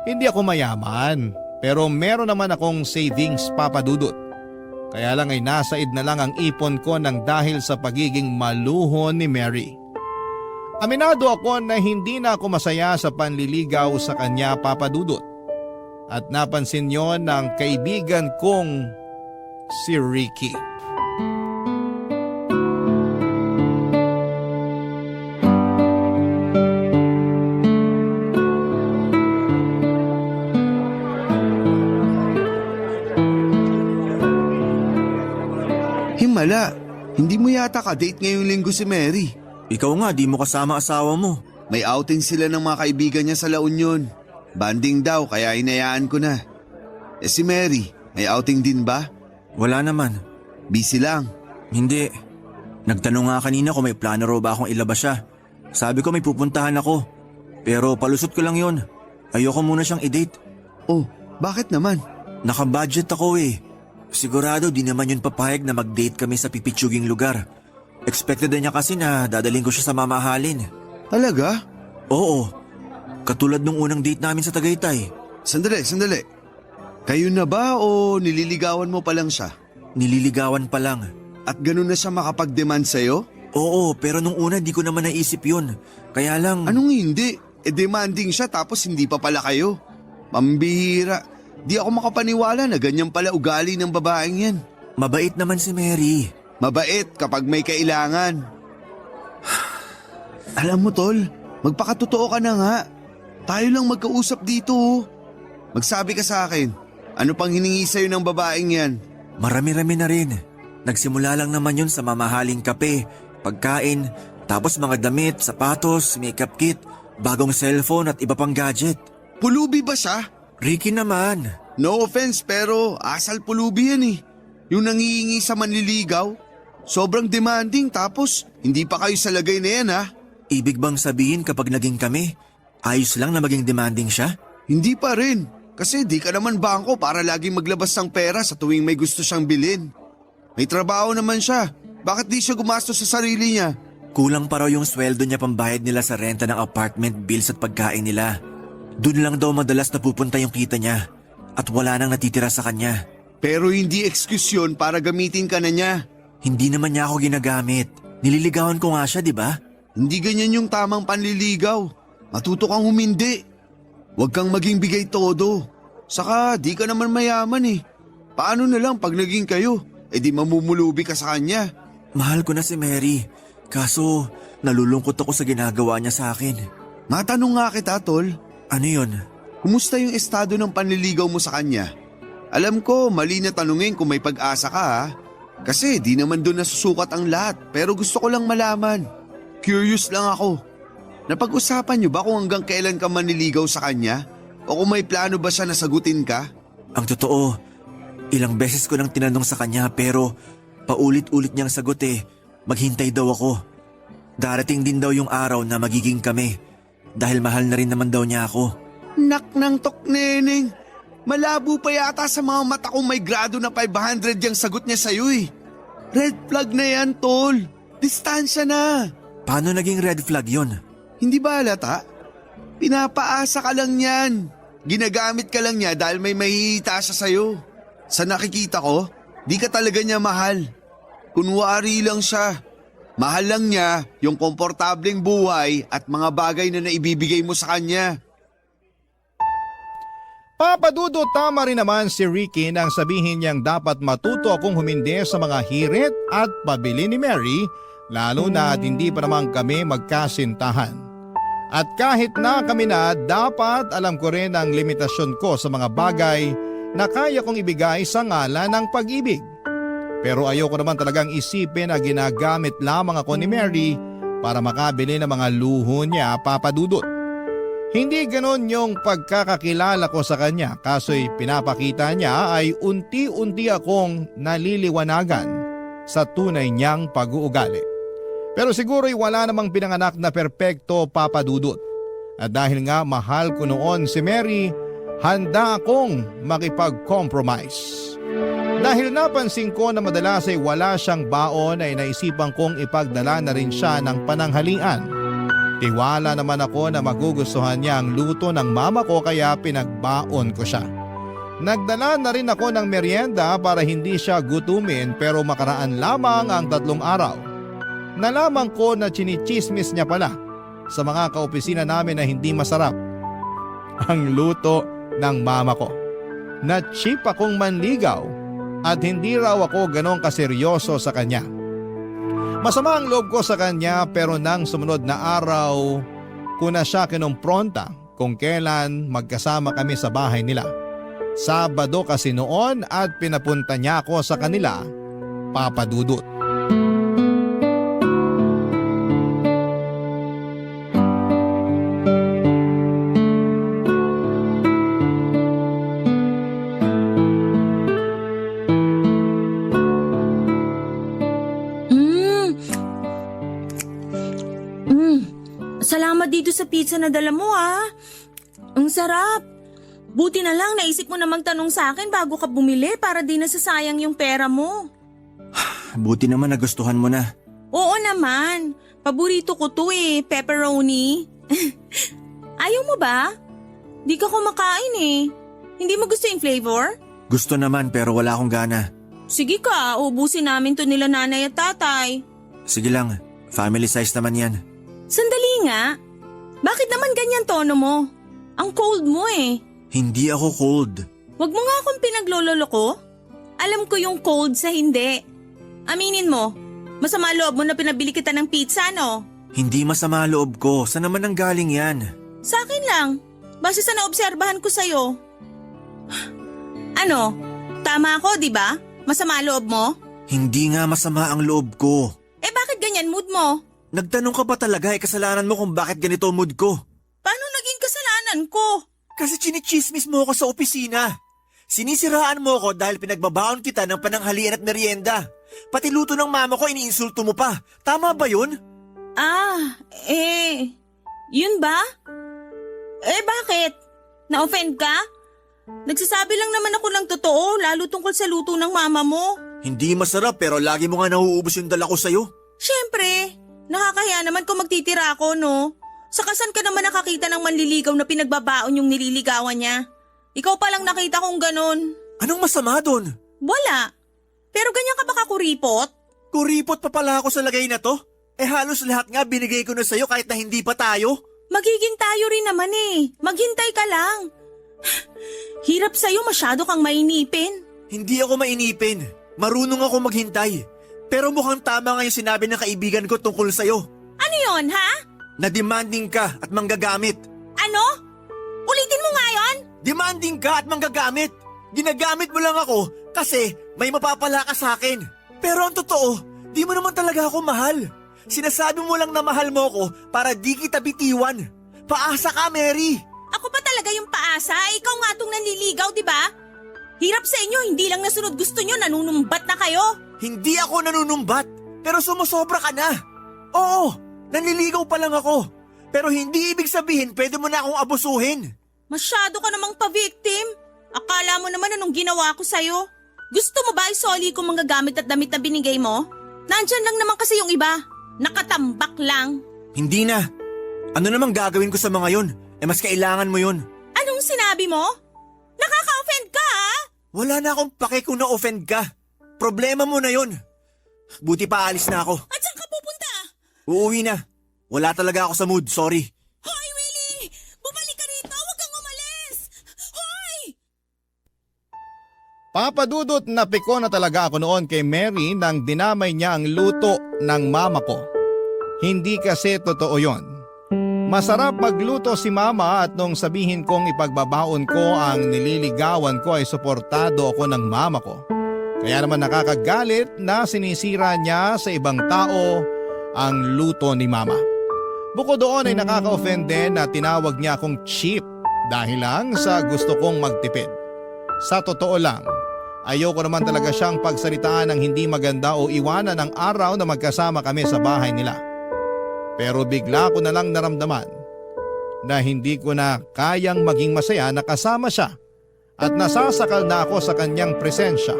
Hindi ako mayaman pero meron naman akong savings, Papa Dudut. Kaya lang ay nasaid na lang ang ipon ko ng dahil sa pagiging maluho ni Mary. Aminado ako na hindi na ako masaya sa panliligaw sa kanya, Papa Dudut. At napansin yon ng kaibigan kong si Ricky. Himala, hindi mo yata ka-date ngayong linggo si Mary. Ikaw nga, di mo kasama asawa mo. May outing sila ng mga kaibigan niya sa La Union. Banding daw kaya hinayaan ko na. Si Mary, may outing din ba? Wala naman. Busy lang. Hindi. Nagtanong nga kanina kung may plano raw ba akong ilabas siya. Sabi ko may pupuntahan ako. Pero palusot ko lang yon. Ayoko muna siyang i-date. Oh, bakit naman? Naka-budget ako eh. Sigurado di naman yun papayag na mag-date kami sa pipitsuging lugar. Expected na niya kasi na dadaling ko siya sa mamahalin. Talaga? Oo. Katulad nung unang date namin sa Tagaytay. Sandali. Kayo na ba o nililigawan mo pa lang siya? Nililigawan pa lang. At ganun na siya makapag-demand sa'yo? Oo, pero nung una di ko naman naisip yun. Kaya lang… Anong hindi? Demanding siya tapos hindi pa pala kayo. Pambihira. Di ako makapaniwala na ganyan pala ugali ng babaeng yan. Mabait naman si Mary. Mabait kapag may kailangan. Alam mo tol, magpakatotoo ka na nga. Tayo lang magkausap dito. Magsabi ka sa akin, ano pang hiningi sa'yo ng babaeng yan? Marami-rami na rin. Nagsimula lang naman yun sa mamahaling kape, pagkain, Tapos mga damit, sapatos, makeup kit, bagong cellphone at iba pang gadget. Pulubi ba siya? Ricky naman. No offense pero asal pulubi yan eh. Yung nangihingi sa manliligaw. Sobrang demanding tapos hindi pa kayo sa lagay na yan ha. Ibig bang sabihin kapag naging kami, ayos lang na maging demanding siya? Hindi pa rin. Kasi di ka naman bangko para laging maglabas ng pera sa tuwing may gusto siyang bilhin. May trabaho naman siya. Bakit di siya gumastos sa sarili niya? Kulang pa raw yung sweldo niya pambayad nila sa renta ng apartment bills at pagkain nila. Doon lang daw madalas napupunta yung kita niya at wala nang natitira sa kanya. Pero hindi excuse yun para gamitin ka na niya. Hindi naman niya ako ginagamit. Nililigawan ko nga siya, di ba? Hindi ganyan yung tamang panliligaw. Matuto kang humindi. Huwag kang maging bigay todo. Saka di ka naman mayaman eh. Paano na lang pag naging kayo? E di mamumulubi ka sa kanya. Mahal ko na si Mary. Kaso nalulungkot ako sa ginagawa niya sa akin. Matanong nga kita, tol. Ano yun? Kumusta yung estado ng panliligaw mo sa kanya? Alam ko, mali na tanungin kung may pag-asa ka ha. Kasi di naman doon nasusukat ang lahat. Pero gusto ko lang malaman. Curious lang ako. Napag-usapan niyo ba kung hanggang kailan ka manliligaw sa kanya? O kung may plano ba siya na sagutin ka? Ang totoo, ilang beses ko nang tinanong sa kanya pero paulit-ulit niyang sagot maghintay daw ako. Darating din daw yung araw na magiging kami dahil mahal na rin naman daw niya ako. Nak ng tok, neneng. Malabo pa yata sa mga mata kong may grado na 500 yung sagot niya sa'yo eh. Red flag na yan, tol. Distansya na. Paano naging red flag yon? Hindi ba halata? Pinapaasa ka lang yan. Ginagamit ka lang niya dahil may mahihita siya sa'yo. Sa nakikita ko, di ka talaga niya mahal. Kunwari lang siya. Mahal lang niya yung komportableng buhay at mga bagay na naibibigay mo sa kanya. Papadudo, tama rin naman si Ricky nang sabihin niyang dapat matuto akong humindi sa mga hirit at pabili ni Mary, lalo na at hindi pa naman kami magkasintahan. At kahit na kami na, dapat alam ko rin ang limitasyon ko sa mga bagay na kaya kong ibigay sa ngalan ng pag-ibig. Pero ayoko naman talagang isipin na ginagamit lamang ako ni Mary para makabili ng mga luho niya, papadudot. Hindi ganon yung pagkakakilala ko sa kanya, kaso'y pinapakita niya ay unti-unti akong naliliwanagan sa tunay niyang pag-uugali. Pero siguro'y wala namang pinanganak na perpekto, papadudot. At dahil nga mahal ko noon si Mary, handa akong makipag-compromise. Dahil napansin ko na madalas ay wala siyang baon ay naisipan kong ipagdala na rin siya ng pananghalian. Tiwala naman ako na magugustuhan niya ang luto ng mama ko kaya pinagbaon ko siya. Nagdala na rin ako ng merienda para hindi siya gutumin pero makaraan lamang ang 3 araw. Nalaman ko na chinichismis niya pala sa mga kaopisina namin na hindi masarap ang luto ng mama ko. Na-cheap akong manligaw at hindi raw ako ganon kaseryoso sa kanya. Masama ang loob ko sa kanya pero nang sumunod na araw ko na siya kinumpronta kung kailan magkasama kami sa bahay nila. Sabado kasi noon at pinapunta niya ako sa kanila, papadudot. Salamat dito sa pizza na dala mo Ang sarap. Buti na lang naisip mo na magtanong sa akin bago ka bumili para di nasasayang yung pera mo. Buti naman nagustuhan mo na. Oo naman. Paborito ko to pepperoni. Ayaw mo ba? Di ka kumakain Hindi mo gusto yung flavor? Gusto naman pero wala akong gana. Sige ka, ubusin namin to nila nanay at tatay. Sige lang, family size naman yan. Sandali nga. Bakit naman ganyan tono mo? Ang cold mo Hindi ako cold. Wag mo nga akong pinaglololoko. Alam ko yung cold sa hindi. Aminin mo, masama loob mo na pinabili kita ng pizza, no? Hindi masama loob ko. Saan naman ang galing yan? Sa akin lang. Base sa naobserbahan ko sa'yo. Ano? Tama ako, di ba? Masama loob mo? Hindi nga masama ang loob ko. Bakit ganyan mood mo? Nagtanong ka ba talaga kasalanan mo kung bakit ganito ang mood ko? Paano naging kasalanan ko? Kasi chinichismis mo ako sa opisina. Sinisiraan mo ako dahil pinagbabaon kita ng pananghalian at merienda. Pati luto ng mama ko iniinsulto mo pa. Tama ba yun? Yun ba? Bakit? Na-offend ka? Nagsasabi lang naman ako ng totoo, lalo tungkol sa luto ng mama mo. Hindi masarap pero lagi mo nga nauubos yung dala ko sa'yo. Siyempre, nakakahiya naman kung magtitira ako, no? Saka saan ka naman nakakita ng manliligaw na pinagbabaon yung nililigawan niya? Ikaw palang nakita kong ganon. Anong masama doon? Wala. Pero ganyan ka ba kakuripot? Kuripot pa pala ako sa lagay na to? Halos lahat nga binigay ko na sa'yo kahit na hindi pa tayo. Magiging tayo rin naman eh. Maghintay ka lang. Hirap sa'yo, masyado kang mainipin. Hindi ako mainipin. Marunong ako maghintay. Pero mukhang tama nga yung sinabi ng kaibigan ko tungkol sa'yo. Ano yon, ha? Na demanding ka at manggagamit. Ano? Ulitin mo nga yon? Demanding ka at manggagamit. Ginagamit mo lang ako kasi may mapapala ka sa akin. Pero ang totoo, di mo naman talaga ako mahal. Sinasabi mo lang na mahal mo ako para di kita bitiwan. Paasa ka, Mary. Ako pa talaga yung paasa? Ikaw nga tong nanliligaw, di ba? Hirap sa inyo, hindi lang nasunod gusto nyo, nanunumbat na kayo. Hindi ako nanunumbat, pero sumusobra ka na. Oo, nanliligaw pa lang ako. Pero hindi ibig sabihin pwede mo na akong abusuhin. Masyado ka namang pa-victim. Akala mo naman anong ginawa ko sa'yo. Gusto mo ba isoli ko mga gamit at damit na binigay mo? Nandyan lang naman kasi yung iba. Nakatambak lang. Hindi na. Ano namang gagawin ko sa mga yon? Mas kailangan mo yon. Anong sinabi mo? Nakaka-offend ka, ha? Wala na akong pake kung na-offend ka. Problema mo na yon. Buti pa alis na ako. At saan ka pupunta? Uuwi na. Wala talaga ako sa mood, sorry. Hoy, Willie! Bumalik ka rito! Huwag kang umalis! Hoy! Papadudot na piko na talaga ako noon kay Mary nang dinamay niya ang luto ng mama ko. Hindi kasi totoo yon. Masarap magluto si mama at nung sabihin kong ipagbabaon ko ang nililigawan ko ay suportado ako ng mama ko. Kaya naman nakakagalit na sinisira niya sa ibang tao ang luto ni mama. Bukod doon ay nakaka-offend din na tinawag niya akong cheap dahil lang sa gusto kong magtipid. Sa totoo lang, ayoko naman talaga siyang pagsalitaan ng hindi maganda o iwanan ang araw na magkasama kami sa bahay nila. Pero bigla ko na lang naramdaman na hindi ko na kayang maging masaya na kasama siya at nasasakal na ako sa kanyang presensya.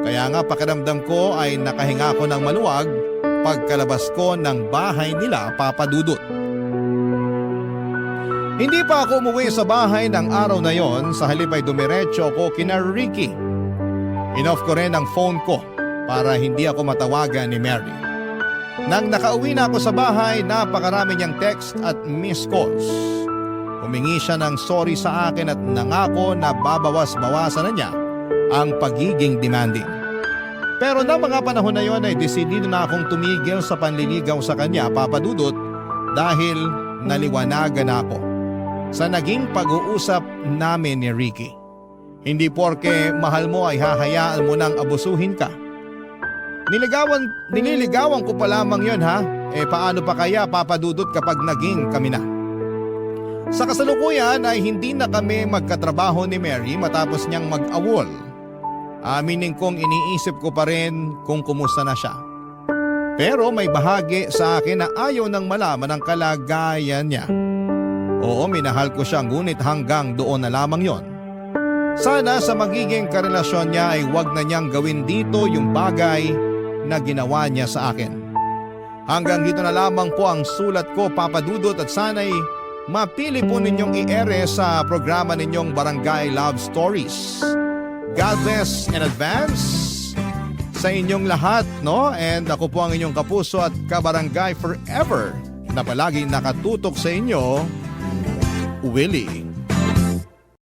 Kaya nga pakiramdam ko ay nakahinga ako ng maluwag pagkalabas ko ng bahay nila, Papa Dudut. Hindi pa ako umuwi sa bahay ng araw na yon, sa halip ay dumiretso ako kina Ricky. Inoff ko rin ang phone ko para hindi ako matawagan ni Mary. Nang nakauwi na ako sa bahay, napakarami niyang text at missed calls. Humingi siya ng sorry sa akin at nangako na babawas-bawasan na niya ang pagiging demanding. Pero na mga panahon na yon ay desidido na akong tumigil sa panliligaw sa kanya, Papa Dudut, dahil naliwanagan ako sa naging pag-uusap namin ni Ricky. Hindi porke mahal mo ay hahayaan mo nang abusuhin ka. Nililigawan ko pa lamang yon, ha? Paano pa kaya, Papa Dudut, kapag naging kami na? Sa kasalukuyan ay hindi na kami magkatrabaho ni Mary matapos niyang mag-awol. Aminin kong iniisip ko pa rin kung kumusta na siya. Pero may bahagi sa akin na ayaw nang malaman ang kalagayan niya. Oo, minahal ko siya ngunit hanggang doon na lamang yon. Sana sa magiging karelasyon niya ay wag na niyang gawin dito yung bagay na ginawa niya sa akin. Hanggang dito na lamang po ang sulat ko, Papa Dudut, at sana'y mapili po ninyong i-ere sa programa ninyong Barangay Love Stories. God bless in advance sa inyong lahat, no? And ako po ang inyong kapuso at kabarangay forever na palagi nakatutok sa inyo, Willie.